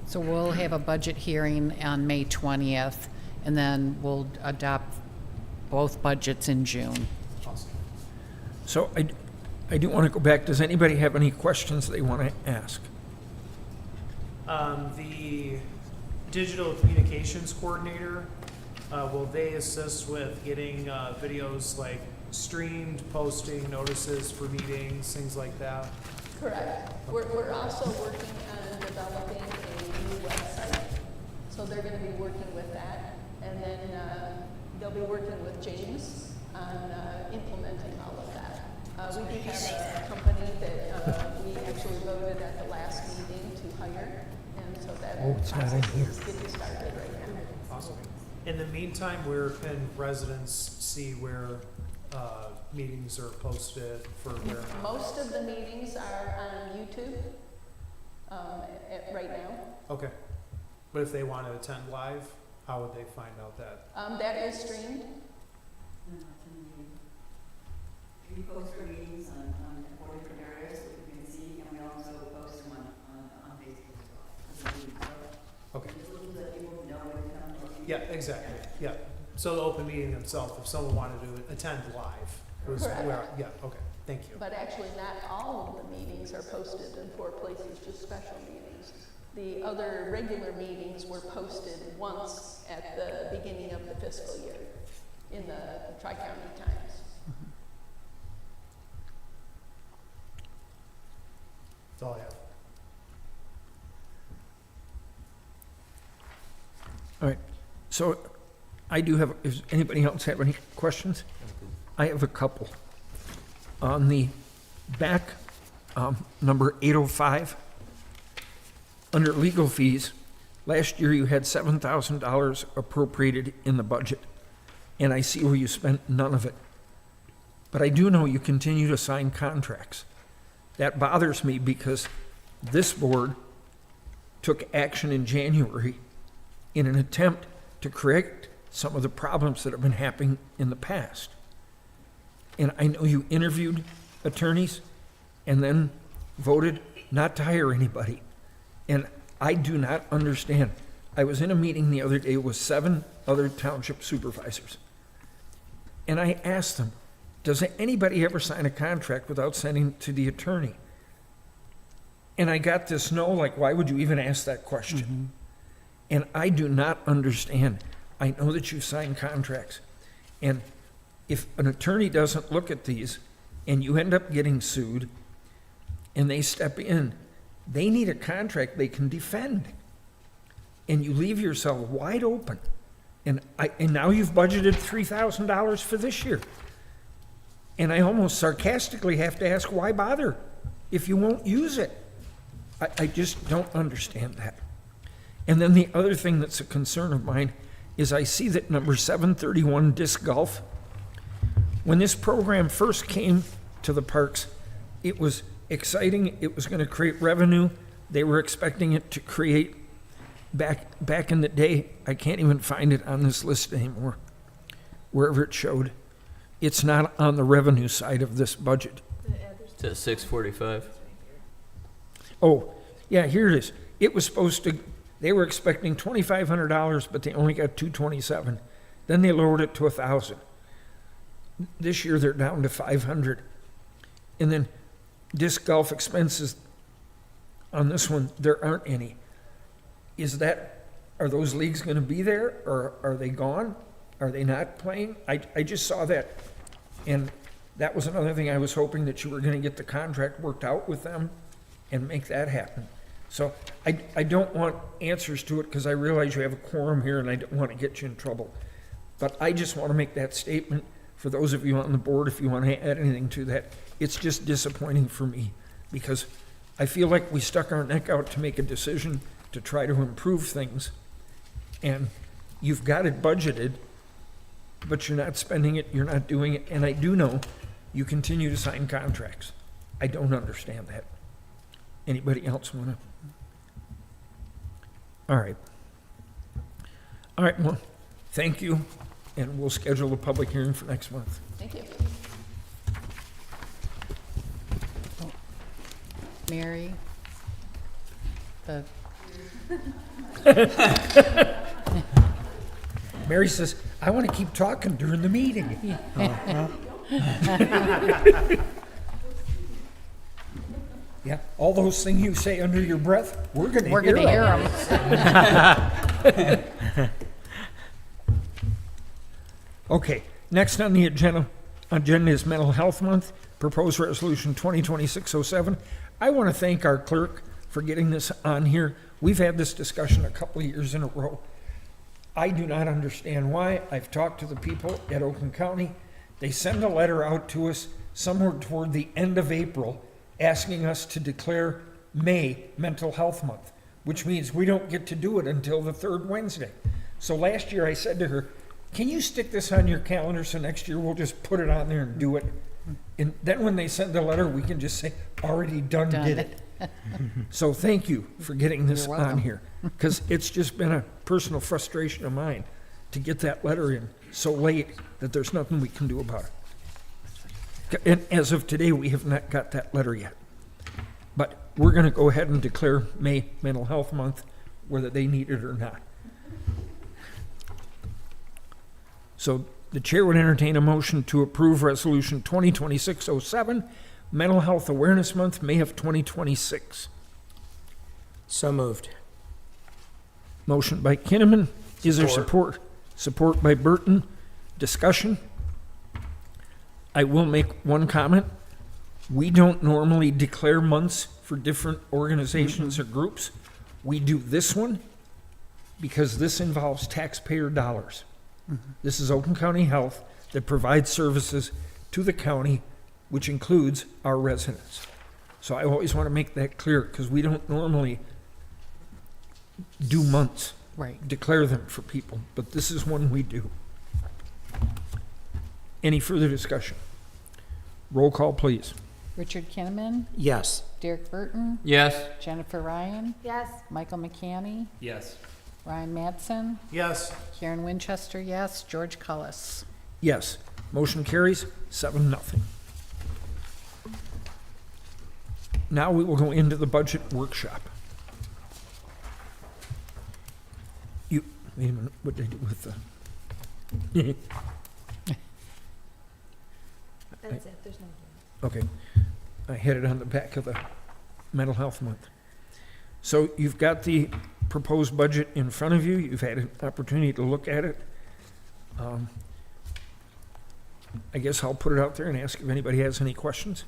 So we'll have a budget hearing on May 20th, and then we'll adopt both budgets in June. Awesome. So I do want to go back. Does anybody have any questions they want to ask? The digital communications coordinator, will they assist with getting videos like streamed, posting notices for meetings, things like that? Correct. We're also working on developing a new website, so they're gonna be working with that. And then, they'll be working with James on, implementing all of that. We do have a company that, we actually voted at the last meeting to hire, and so that process is getting started right now. Awesome. In the meantime, where can residents see where meetings are posted for where? Most of the meetings are on YouTube, right now. Okay. But if they want to attend live, how would they find out that? That is streamed. We post our meetings on 4 different areas that we can see, and we also post them on Facebook as well. Okay. It's a little bit people know when to come to. Yeah, exactly. Yeah. So the open meeting itself, if someone wanted to attend live, was Correct. where? Yeah. Okay. Thank you. But actually, not all of the meetings are posted in 4 places, just special meetings. The other regular meetings were posted once at the beginning of the fiscal year in the Tri-County Times. That's all I have. All right, so I do have, does anybody else have any questions? I have a couple. On the back, number 805, under legal fees, last year you had $7,000 appropriated in the budget, and I see where you spent none of it. But I do know you continue to sign contracts. That bothers me because this board took action in January in an attempt to correct some of the problems that have been happening in the past. And I know you interviewed attorneys and then voted not to hire anybody. And I do not understand. I was in a meeting the other day with 7 other township supervisors. And I asked them, does anybody ever sign a contract without sending it to the attorney? And I got this no, like, why would you even ask that question? And I do not understand. I know that you sign contracts. And if an attorney doesn't look at these and you end up getting sued and they step in, they need a contract they can defend. And you leave yourself wide open. And now you've budgeted $3,000 for this year. And I almost sarcastically have to ask, why bother if you won't use it? I just don't understand that. And then the other thing that's a concern of mine is I see that number 731 disc golf. When this program first came to the parks, it was exciting. It was going to create revenue. They were expecting it to create, back in the day, I can't even find it on this list anymore, wherever it showed. It's not on the revenue side of this budget. It's at 645. Oh, yeah, here it is. It was supposed to, they were expecting $2,500, but they only got $227. Then they lowered it to $1,000. This year they're down to $500. And then disc golf expenses on this one, there aren't any. Are those leagues going to be there, or are they gone? Are they not playing? I just saw that. And that was another thing I was hoping that you were going to get the contract worked out with them and make that happen. So I don't want answers to it because I realize you have a quorum here and I don't want to get you in trouble. But I just want to make that statement for those of you on the board, if you want to add anything to that. It's just disappointing for me because I feel like we stuck our neck out to make a decision to try to improve things. And you've got it budgeted, but you're not spending it, you're not doing it. And I do know you continue to sign contracts. I don't understand that. Anybody else want to? All right. All right, well, thank you, and we'll schedule a public hearing for next month. Thank you. Mary, Mary says, I want to keep talking during the meeting. Yeah, all those things you say under your breath, we're going to hear them. Okay, next on the agenda is Mental Health Month, proposed resolution 2026-07. I want to thank our clerk for getting this on here. We've had this discussion a couple of years in a row. I do not understand why. I've talked to the people at Oakland County. They send a letter out to us somewhere toward the end of April asking us to declare May Mental Health Month, which means we don't get to do it until the third Wednesday. So last year I said to her, can you stick this on your calendar so next year we'll just put it on there and do it? And then when they send the letter, we can just say, already done, did it. So thank you for getting this You're on welcome. here, because it's just been a personal frustration of mine to get that letter in so late that there's nothing we can do about it. And as of today, we have not got that letter yet. But we're going to go ahead and declare May Mental Health Month, whether they need it or not. So the chair would entertain a motion to approve Resolution 2026-07, Mental Health Awareness Month, May of 2026. So moved. Motion by Kinnaman. Is there support? Support by Burton. Discussion. I will make one comment. We don't normally declare months for different organizations or groups. We do this one because this involves taxpayer dollars. This is Oakland County Health that provides services to the county, which includes our residents. So I always want to make that clear, because we don't normally do months, Right. declare them for people, but this is one we do. Any further discussion? Roll call, please. Richard Kinnaman, Yes. Derek Burton, Yes. Jennifer Ryan, Yes. Michael McCanny, Yes. Ryan Mattson, Yes. Karen Winchester, yes, George Cullis. Yes. Motion carries 7-0. Now we will go into the budget workshop. Wait a minute, what did I do with the? That's it, there's no. Okay, I had it on the back of the Mental Health Month. So you've got the proposed budget in front of you. You've had an opportunity to look at it. I guess I'll put it out there and ask if anybody has any questions.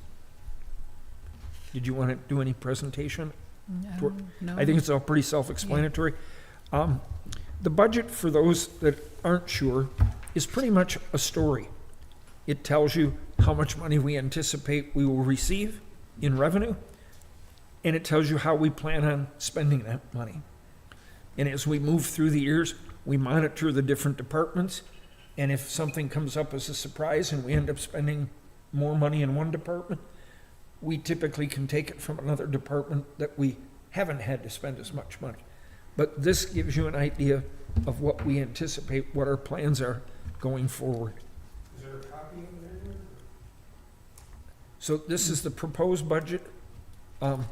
Did you want to do any presentation? No. I think it's all pretty self-explanatory. The budget, for those that aren't sure, is pretty much a story. It tells you how much money we anticipate we will receive in revenue, and it tells you how we plan on spending that money. And as we move through the years, we monitor the different departments, and if something comes up as a surprise and we end up spending more money in one department, we typically can take it from another department that we haven't had to spend as much money. But this gives you an idea of what we anticipate, what our plans are going forward. Is there a copy of it anywhere? So this is the proposed budget. There'll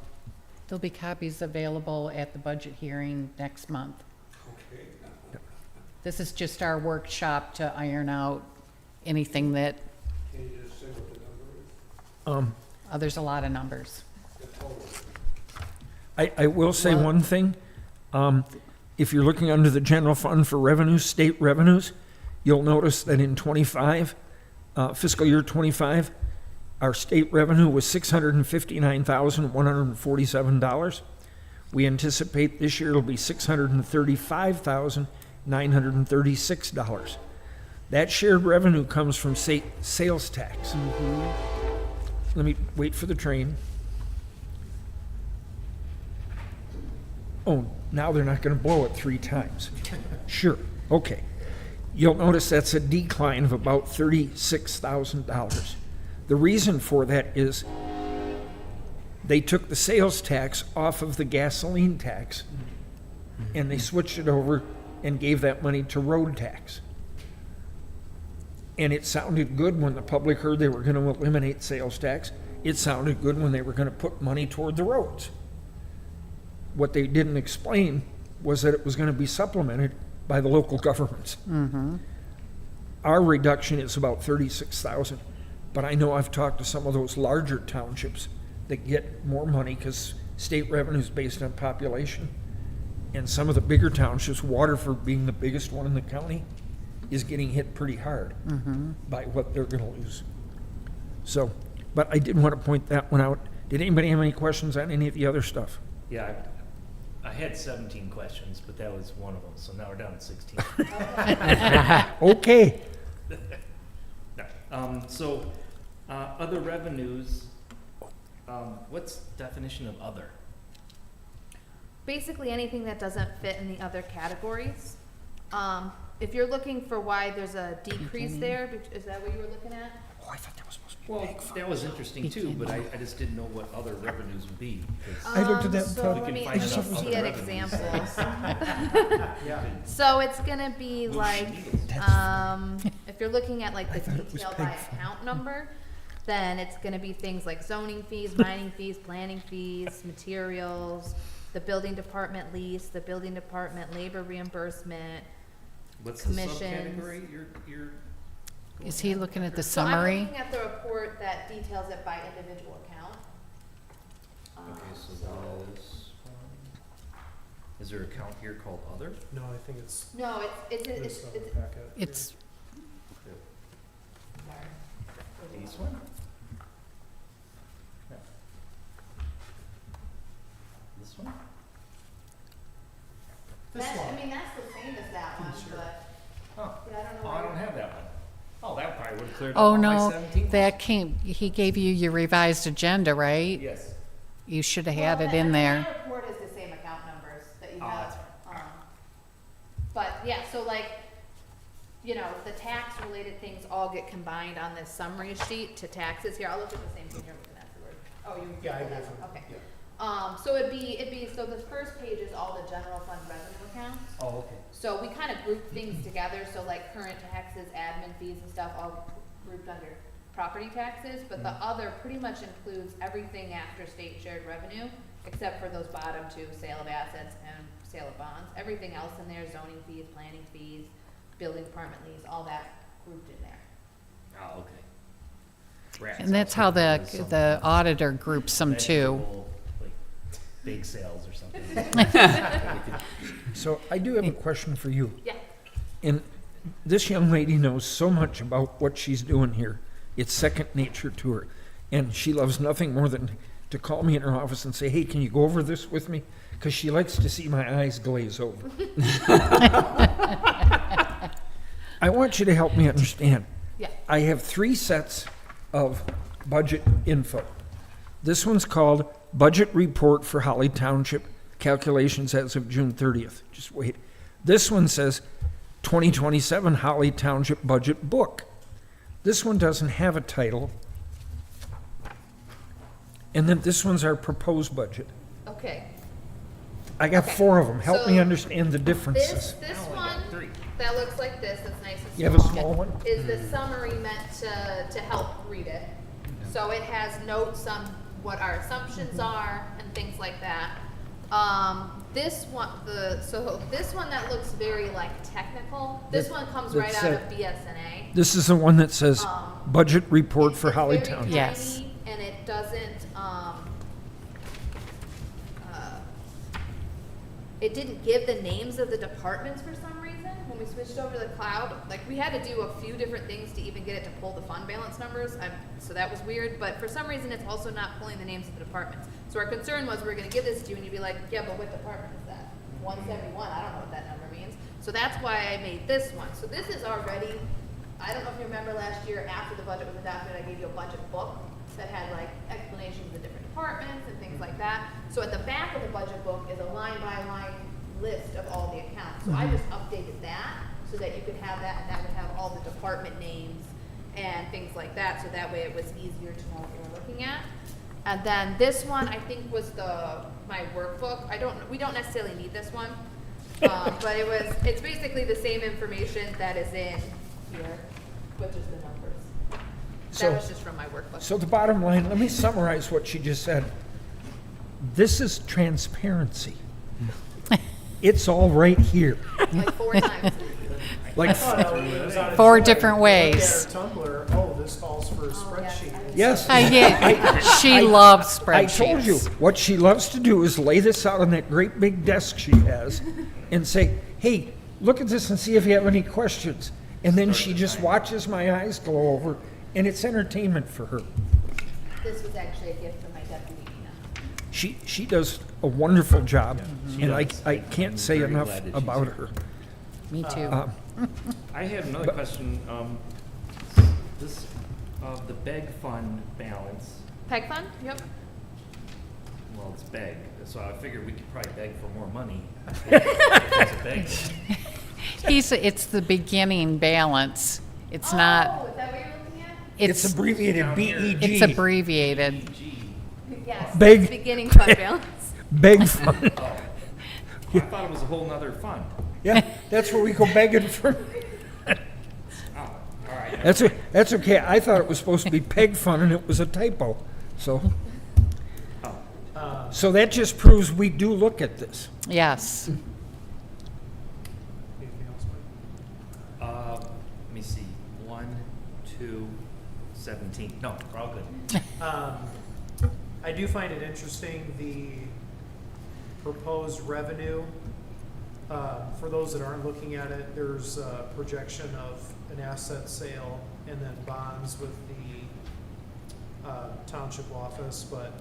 be copies available at the budget hearing next month. Okay. This is just our workshop to iron out anything that, Can you just say what the number is? there's a lot of numbers. The total. I will say one thing. If you're looking under the general fund for revenues, state revenues, you'll notice that in fiscal year 25, our state revenue was $659,147. We anticipate this year it'll be $635,936. That shared revenue comes from sales tax. Let me wait for the train. Oh, now they're not going to blow it 3 times. Sure, okay. You'll notice that's a decline of about $36,000. The reason for that is they took the sales tax off of the gasoline tax and they switched it over and gave that money to road tax. And it sounded good when the public heard they were going to eliminate sales tax. It sounded good when they were going to put money toward the roads. What they didn't explain was that it was going to be supplemented by the local governments. Our reduction is about 36,000, but I know I've talked to some of those larger townships that get more money because state revenue is based on population. And some of the bigger townships, Waterford being the biggest one in the county, is getting hit pretty hard by what they're gonna lose. So, but I did want to point that one out. Did anybody have any questions on any of the other stuff? Yeah, I had 17 questions, but that was one of them, so now we're down to 16. Okay. No, other revenues, what's definition of other? Basically, anything that doesn't fit in the other categories. If you're looking for why there's a decrease there, is that what you were looking at? Oh, I thought that was supposed to be Well, big fund. that was interesting too, but I just didn't know what other revenues would be. 'cause I looked at that and So thought- let me We can find see out an other example. So it's gonna be like, if you're looking at like the thought it was detail pig by farm. account number, then it's gonna be things like zoning fees, mining fees, planning fees, materials, the building department lease, the building department labor reimbursement. What's the Commissions. subcategory you're? Is he looking at the So I'm summary? looking at the report that details it by individual account. Okay, so that is there an account here called other? No, I think it's No, it's, this on the it's, packet. It's, This one? No. This one? I mean, that's the same as that one, but, Oh, yeah, I don't know. oh, why I don't have that one. Oh, that probably would have cleared up oh all my no, 17. that came, he gave you your revised agenda, right? Yes. You should have had Well, it that- in there. That report is the same account numbers that you Oh, have. that's But, yeah, so like, you know, the tax-related things all get combined on this summary sheet to taxes. Here, I'll look at the same thing here with the afterward. Oh, you. Yeah, I pulled that did. one, Okay. Yeah. So it'd be, so the first page is all the general fund revenue accounts. Oh, okay. So we kind of group things together, so like current taxes, admin fees and stuff, all grouped under property taxes, but the other pretty much includes everything after state shared revenue, except for those bottom two, sale of assets and sale of bonds. Everything else in there, zoning fees, planning fees, building department lease, all that grouped in there. Oh, okay. Rats And that's also how has some the auditor groups them too. measurable, like, bake sales or something. So I do have a question for you. Yeah. And this young lady knows so much about what she's doing here. It's second nature to her. And she loves nothing more than to call me in her office and say, hey, can you go over this with me? Because she likes to see my eyes glaze over. I want you to help me understand. Yeah. I have 3 sets of budget info. This one's called Budget Report for Holly Township, calculations as of June 30th. Just wait. This one says 2027 Holly Township Budget Book. This one doesn't have a title. And then this one's our proposed budget. Okay. I got Okay. 4 of them. Help me So understand the differences. This I only one, got 3. that looks like this, that's nice and small. You have a small one? Is the summary meant to help read it. So it has notes on what our assumptions are and things like that. This one, this one that looks very like technical, this one comes right That's out it. of BSNA. This is the one that says Budget Report for It's Holly very Township. Yes. tiny, and it doesn't, it didn't give the names of the departments for some reason when we switched over to the cloud. Like, we had to do a few different things to even get it to pull the fund balance numbers, so that was weird, but for some reason, it's also not pulling the names of the departments. So our concern was, we were gonna give this to you, and you'd be like, yeah, but what department is that? 171, I don't know what that number means. So that's why I made this one. So this is already, I don't know if you remember last year, after the budget was adopted, I gave you a budget book that had like explanations of the different departments and things like that. So at the back of the budget book is a line-by-line list of all the accounts. So I just updated that so that you could have that, and that would have all the department names and things like that, so that way it was easier to know what you were looking at. And then this one, I think, was my workbook. We don't necessarily need this one, but it's basically the same information that is in here, but just the numbers. So- That was just from my workbook. So the bottom line, let me summarize what she just said. This is transparency. It's all right here. Like 4 times. Like, 4 different ways. Tumblr, oh, this calls for a spreadsheet. yes. She loves I told you, spreadsheets. what she loves to do is lay this out on that great big desk she has and say, hey, look at this and see if you have any questions. And then Start she the just timer. watches my eyes glow over, and it's entertainment for her. This was actually a gift from my deputy, Ina. She does a wonderful job, she and does. I can't say very enough glad that she's about here. her. Me too. I have another But- question. This, the beg fund balance, Peg fund? Yep. well, it's beg, so I figured we could probably beg for more money. It's a beg. It's the beginning balance. It's not, Oh, is that what you're looking at? It's it's, abbreviated Down here. BEG. it's abbreviated. Yes. Beg- it's beginning fund balance. Beg fund. I thought it was a whole nother fund. Yeah, that's where we go begging for. Oh, all right. That's okay. I thought it was supposed to be peg fund, and it was a typo. So, so that just proves we do look at this. Yes. Anything else, Mike? Let me see, 1, 2, 17. No, we're all good. I do find it interesting, the proposed revenue. For those that aren't looking at it, there's a projection of an asset sale and then bonds with the township office, but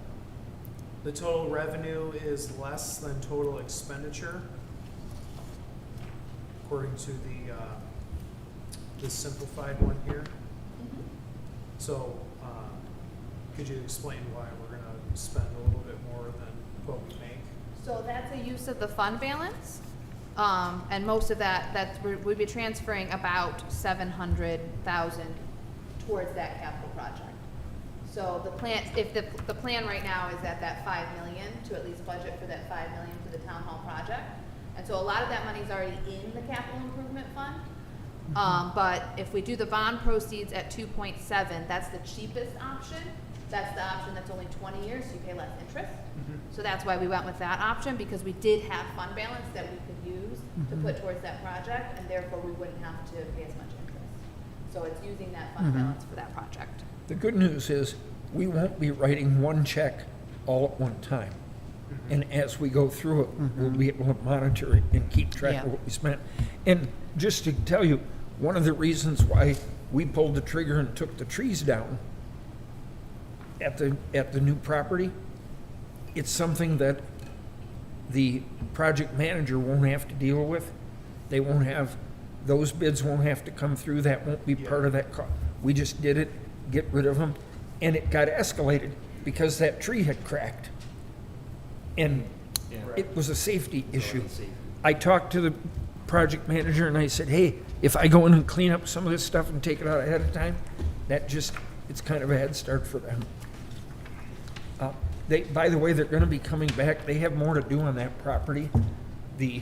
the total revenue is less than total expenditure, according to the simplified one here. So, could you explain why we're gonna spend a little bit more than what we make? So that's a use of the fund balance. And most of that, we'd be transferring about 700,000 towards that capital project. So the plan, if the plan right now is at that 5 million, to at least budget for that 5 million for the town hall project. And so a lot of that money's already in the capital improvement fund. But if we do the bond proceeds at 2.7, that's the cheapest option. That's the option that's only 20 years, so you pay less interest. So that's why we went with that option, because we did have fund balance that we could use to put towards that project, and therefore we wouldn't have to pay as much interest. So it's using that fund balance for that project. The good news is, we won't be writing one check all at one time. And as we go through it, we'll be able to monitor it and keep track Yeah. of what we spent. And just to tell you, one of the reasons why we pulled the trigger and took the trees down at the new property, it's something that the project manager won't have to deal with. They won't have, those bids won't have to come through, that won't be part of that cost. We just did it, get rid of them, and it got escalated because that tree had cracked. And Yeah. it was a safety issue. Let's see. I talked to the project manager and I said, hey, if I go in and clean up some of this stuff and take it out ahead of time, that just, it's kind of a head start for them. By the way, they're gonna be coming back, they have more to do on that property. The,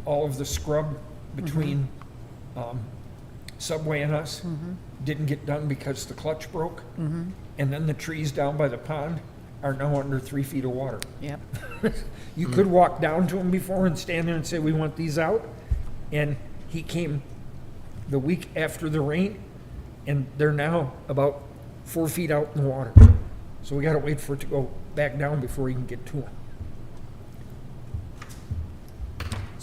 all of the scrub between, Subway and us didn't get done because the clutch broke. And then the trees down by the pond are now under 3 feet of water. Yep. You could walk down to him before and stand there and say, we want these out. And he came the week after the rain, and they're now about 4 feet out in the water. So we gotta wait for it to go back down before he can get to them.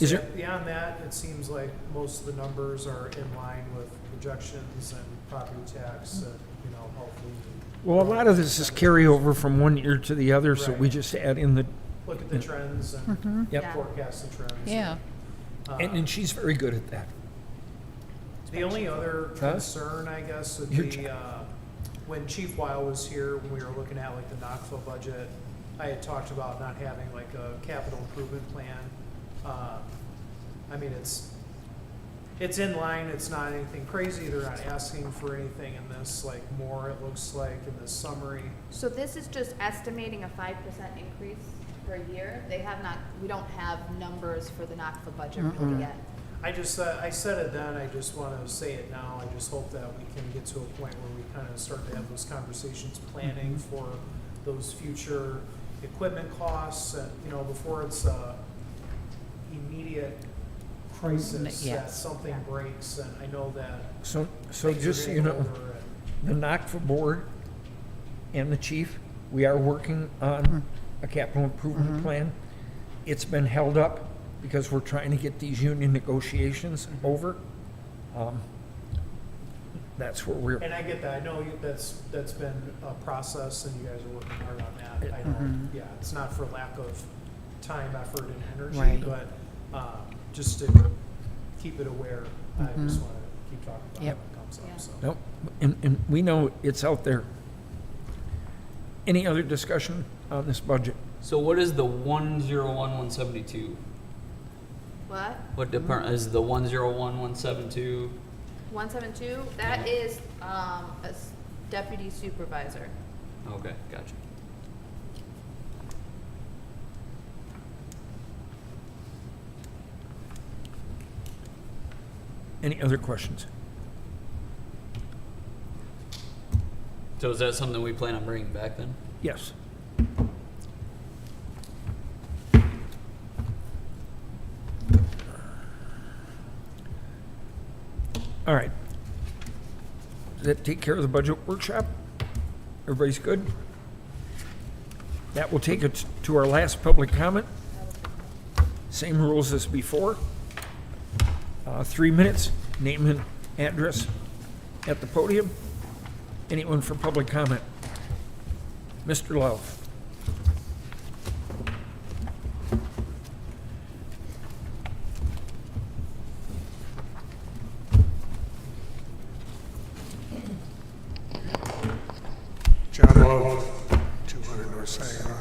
Is So there, beyond that, it seems like most of the numbers are in line with projections and property tax and, hopefully. well, a lot of this is carryover from one year to the other, so we Right. just add in the, Look at the trends and yep. forecast the trends. Yeah. And she's very good at that. The only other Huh? concern, I guess, would You're be, when Chief Weil was here, when we were looking at like the Knoxville budget, I had talked about not having like a capital improvement plan. I mean, it's in line, it's not anything crazy, they're not asking for anything in this, like more, it looks like, in this summary. So this is just estimating a 5% increase per year. They have not, we don't have numbers for the Knoxville budget really yet. I just, I said it then, I just want to say it now. I just hope that we can get to a point where we kind of start to have those conversations, planning for those future equipment costs, and, before it's a immediate crisis, that Yes. Yeah. something breaks, and I know that. So things are just so you getting know, over and- the NACFA board and the chief, we are working on a capital improvement plan. It's been held up because we're trying to get these union negotiations over. That's where we're, And I get that. I know that's been a process, and you guys are working hard on that. I know, yeah, it's not for lack of time, effort, and energy, Right. but just to keep it aware, I just want to keep talking about it Yep. when it comes up. So. nope, and we know it's out there. Any other discussion on this budget? So what is the 101-172? What? What department is the 101-172? 172, that is deputy supervisor. Okay, gotcha. Any other questions? So is that something we plan on bringing back then? Yes. All right. Does that take care of the budget workshop? Everybody's good? That will take us to our last public comment. Same rules as before. 3 minutes, name and address at the podium. Anyone for public comment? Mr. Love. John Love, 200 North Saginaw.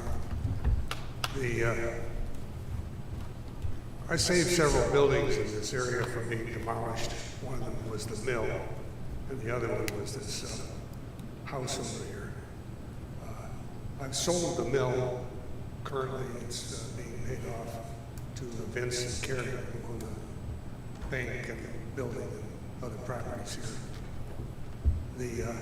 I saved several buildings in this area from being demolished. One of them was the mill, and the other one was this house over here. I've sold the mill. Currently, it's being paid off to the Vince and Carrie who own the bank and the building and other properties here.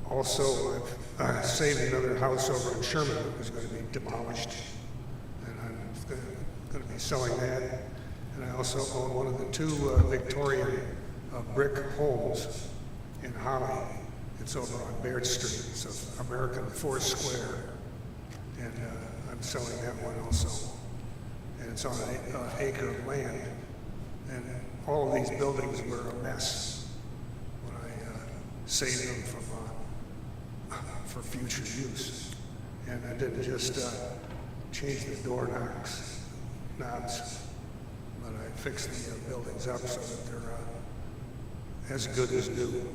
Also, I've saved another house over in Sherman that was going to be demolished, and I'm going to be selling that. And I also own one of the two Victorian brick homes in Holly. It's over on Baird Street. It's American Foursquare, and I'm selling that one also. And it's on an acre of land. And all of these buildings were a mess when I saved them for future use. And I didn't just change the door knobs, but I fixed the buildings up so that they're as good as new.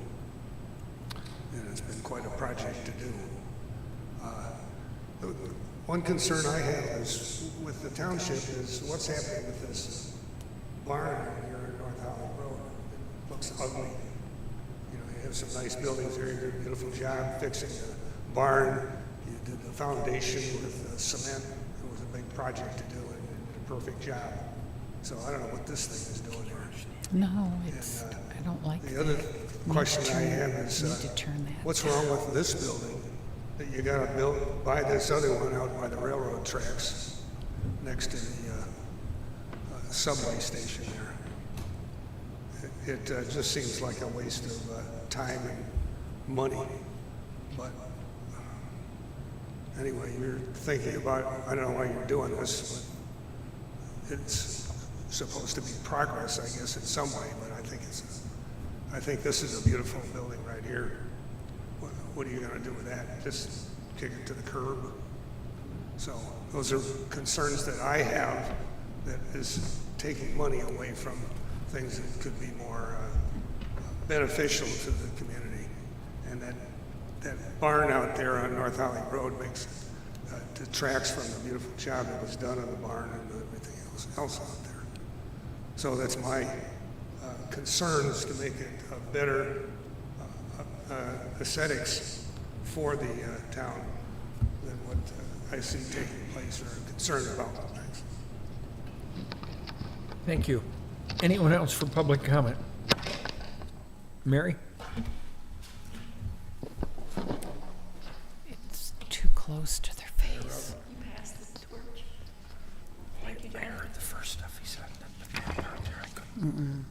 And it's been quite a project to do. The one concern I have is with the township is what's happening with this barn here in North Holly Road. It looks ugly. You know, you have some nice buildings there, you did a beautiful job fixing the barn. You did the foundation with cement. It was a big project to do, and you did a perfect job. So I don't know what this thing is doing here. No, it's, I don't like The that. other question I have Need is, to turn that. what's wrong with this building that you gotta buy this other one out by the railroad tracks next to the subway station there? It just seems like a waste of time and money. But anyway, you're thinking about, I don't know why you're doing this, but it's supposed to be progress, I guess, in some way, but I think this is a beautiful building right here. What are you gonna do with that? Just kick it to the curb? So those are concerns that I have that is taking money away from things that could be more beneficial to the community. And that barn out there on North Holly Road detracts from the beautiful job that was done on the barn and everything else out there. So that's my concern, is to make it a better aesthetics for the town than what I see taking place or am concerned about. Thanks. Thank you. Anyone else for public comment? Mary? It's too close to their face. You pass the torch. Thank you, I John. heard the first stuff he said, but that part there I couldn't.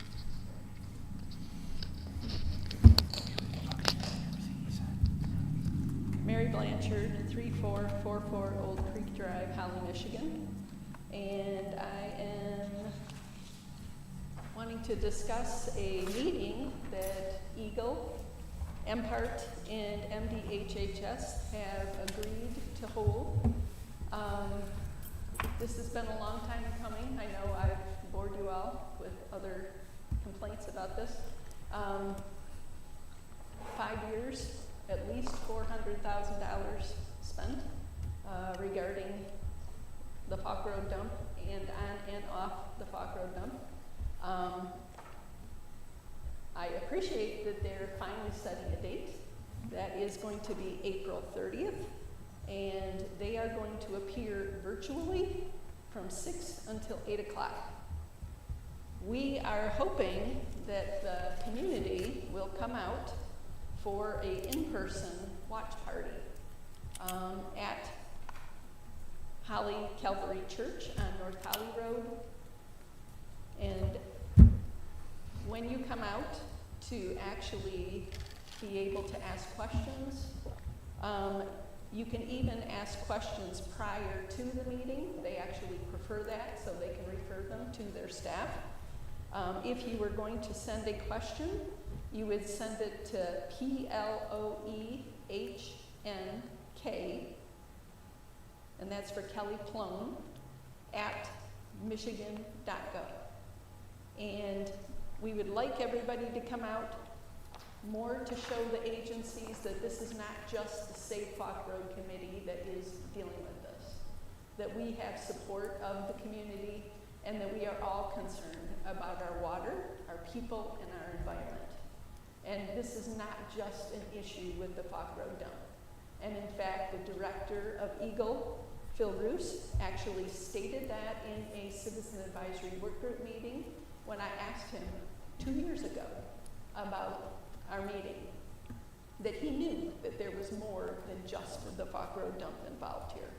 Mary Blanchard, 3444 Old Creek Drive, Holly, Michigan. And I am wanting to discuss a meeting that Eagle, MPART, and MDHHS have agreed to hold. This has been a long time coming. I know I've bored you all with other complaints about this. 5 years, at least $400,000 spent regarding the Falk Road dump and on and off the Falk Road dump. I appreciate that they're finally setting a date. That is going to be April 30th, and they are going to appear virtually from 6 until 8 o'clock. We are hoping that the community will come out for a in-person watch party at Holly Calvary Church on North Holly Road. And when you come out to actually be able to ask questions, you can even ask questions prior to the meeting. They actually prefer that, so they can refer them to their staff. If you were going to send a question, you would send it to PLOEHNK, and that's for Kelly Plone, at michigan.gov. And we would like everybody to come out more to show the agencies that this is not just the Safe Falk Road Committee that is dealing with this, that we have support of the community, and that we are all concerned about our water, our people, and our environment. And this is not just an issue with the Falk Road dump. And in fact, the director of Eagle, Phil Roos, actually stated that in a citizen advisory work group meeting when I asked him 2 years ago about our meeting, that he knew that there was more than just the Falk Road dump involved here.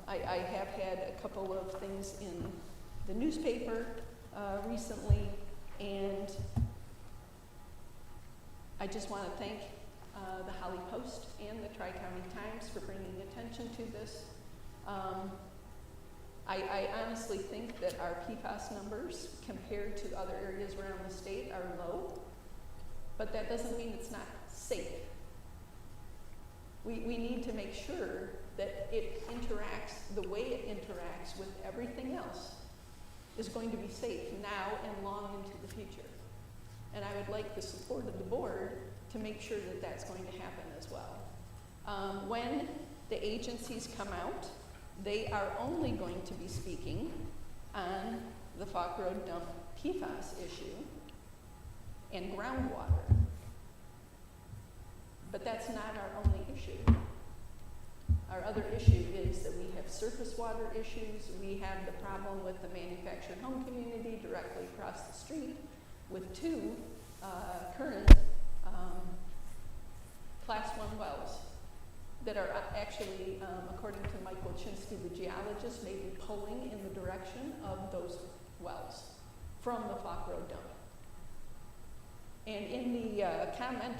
I have had a couple of things in the newspaper recently, and I just want to thank the Holly Post and the Tri-County Times for bringing attention to this. I honestly think that our PFAS numbers compared to other areas around the state are low, but that doesn't mean it's not safe. We need to make sure that it interacts, the way it interacts with everything else is going to be safe now and long into the future. And I would like the support of the board to make sure that that's going to happen as well. When the agencies come out, they are only going to be speaking on the Falk Road dump PFAS issue and groundwater. But that's not our only issue. Our other issue is that we have surface water issues. We have the problem with the manufactured home community directly across the street with 2 current Class 1 wells that are actually, according to Mike Wilczynski, the geologist, may be pulling in the direction of those wells from the Falk Road dump. And in the comment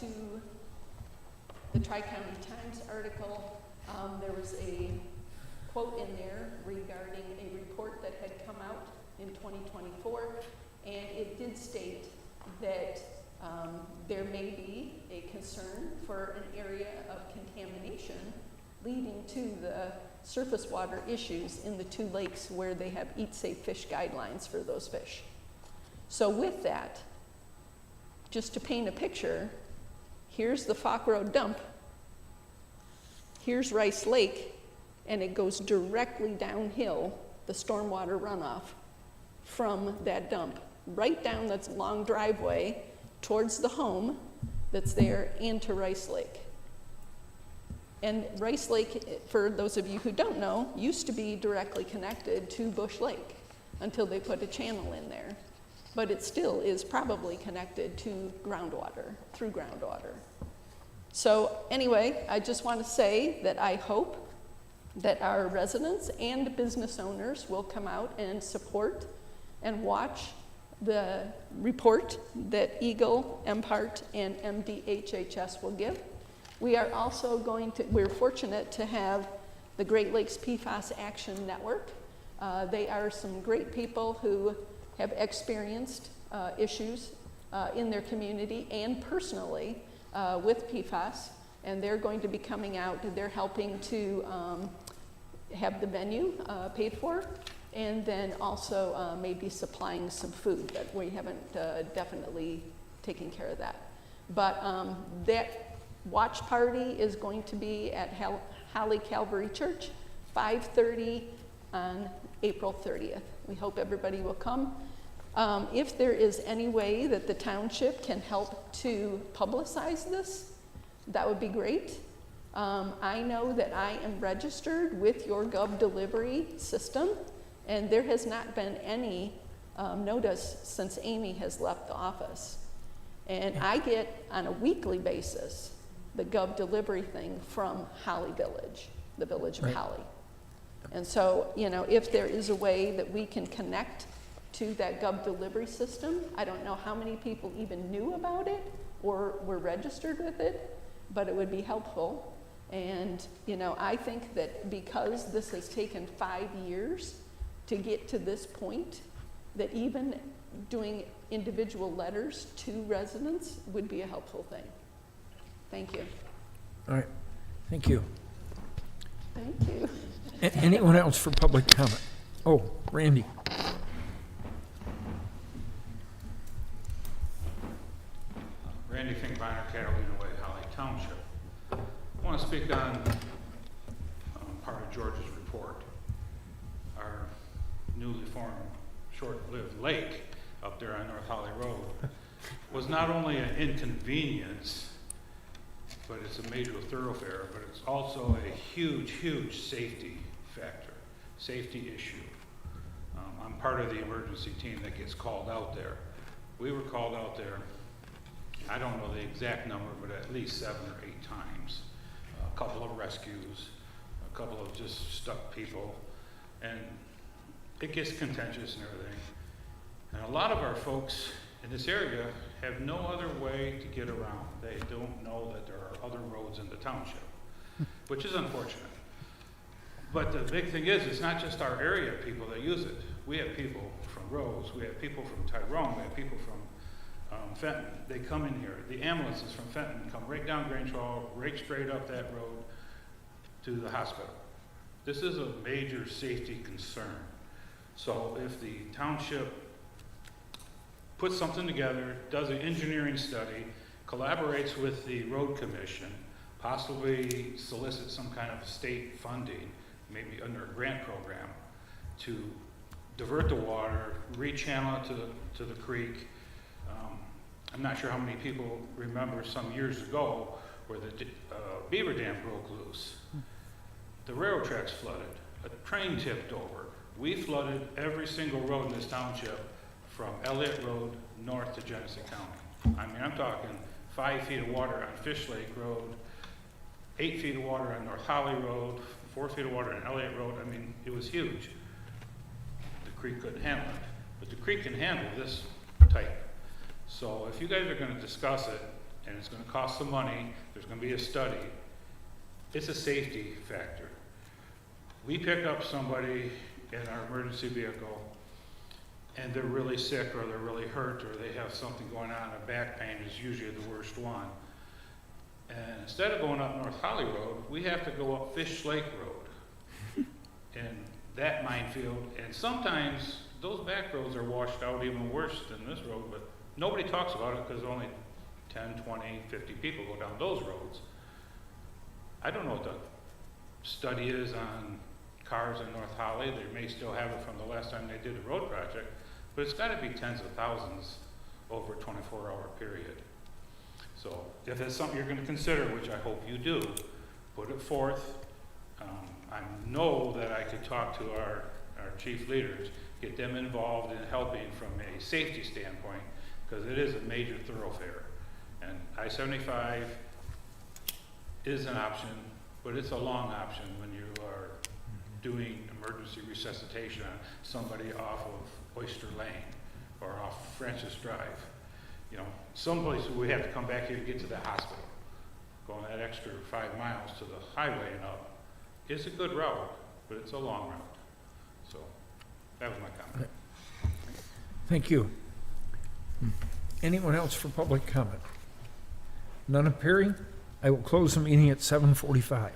to the Tri-County Times article, there was a quote in there regarding a report that had come out in 2024, and it did state that there may be a concern for an area of contamination leading to the surface water issues in the 2 lakes where they have Eat Safe Fish guidelines for those fish. So with that, just to paint a picture, here's the Falk Road dump, here's Rice Lake, and it goes directly downhill, the stormwater runoff from that dump, right down that long driveway towards the home that's there and to Rice Lake. And Rice Lake, for those of you who don't know, used to be directly connected to Bush Lake until they put a channel in there. But it still is probably connected to groundwater, through groundwater. So anyway, I just want to say that I hope that our residents and business owners will come out and support and watch the report that Eagle, MPART, and MDHHS will give. We are also we're fortunate to have the Great Lakes PFAS Action Network. They are some great people who have experienced issues in their community and personally with PFAS, and they're going to be coming out. They're helping to have the venue paid for, and then also maybe supplying some food, but we haven't definitely taken care of that. But that watch party is going to be at Holly Calvary Church, 5:30 on April 30th. We hope everybody will come. If there is any way that the township can help to publicize this, that would be great. I know that I am registered with your Gov delivery system, and there has not been any notice since Amy has left the office. And I get on a weekly basis the Gov delivery thing from Holly Village, the village of Right. Holly. And so, you know, if there is a way that we can connect to that Gov delivery system, I don't know how many people even knew about it or were registered with it, but it would be helpful. And, you know, I think that because this has taken 5 years to get to this point, that even doing individual letters to residents would be a helpful thing. Thank you. All right, thank you. Thank you. Anyone else for public comment? Oh, Randy. Randy Finkbeiner, Catalina Way, Holly Township. I want to speak on part of George's report. Our newly formed short-lived lake up there on North Holly Road was not only an inconvenience, but it's a major thoroughfare, but it's also a huge, huge safety factor, safety issue. I'm part of the emergency team that gets called out there. We were called out there, I don't know the exact number, but at least 7 or 8 times. A couple of rescues, a couple of just stuck people, and it gets contentious and everything. And a lot of our folks in this area have no other way to get around. They don't know that there are other roads in the township, which is unfortunate. But the big thing is, it's not just our area people that use it. We have people from Rose, we have people from Tyrone, we have people from Fenton. They come in here. The ambulances from Fenton come right down Grange Hall, right straight up that road to the hospital. This is a major safety concern. So if the township puts something together, does an engineering study, collaborates with the road commission, possibly solicits some kind of state funding, maybe under a grant program, to divert the water, rechannel it to the creek. I'm not sure how many people remember some years ago where the beaver dam broke loose. The railroad tracks flooded, a train tipped over. We flooded every single road in this township from Elliott Road north to Genesee County. I mean, I'm talking 5 feet of water on Fish Lake Road, 8 feet of water on North Holly Road, 4 feet of water on Elliott Road. I mean, it was huge. The creek couldn't handle it, but the creek can handle this type. So if you guys are going to discuss it, and it's going to cost some money, there's going to be a study, it's a safety factor. We pick up somebody in our emergency vehicle, and they're really sick, or they're really hurt, or they have something going on, a back pain is usually the worst one. And instead of going up North Holly Road, we have to go up Fish Lake Road and that minefield. And sometimes those back roads are washed out even worse than this road, but nobody talks about it because only 10, 20, 50 people go down those roads. I don't know what the study is on cars in North Holly. They may still have it from the last time they did a road project, but it's got to be tens of thousands over a 24-hour period. So if it's something you're going to consider, which I hope you do, put it forth. I know that I could talk to our chief leaders, get them involved in helping from a safety standpoint, because it is a major thoroughfare. And I-75 is an option, but it's a long option when you are doing emergency resuscitation on somebody off of Oyster Lane or off Francis Drive. You know, some places we have to come back here to get to the hospital. Going that extra 5 miles to the highway and up is a good route, but it's a long route. So that was my comment. Thank you. Anyone else for public comment? None appearing? I will close the meeting at 7:45.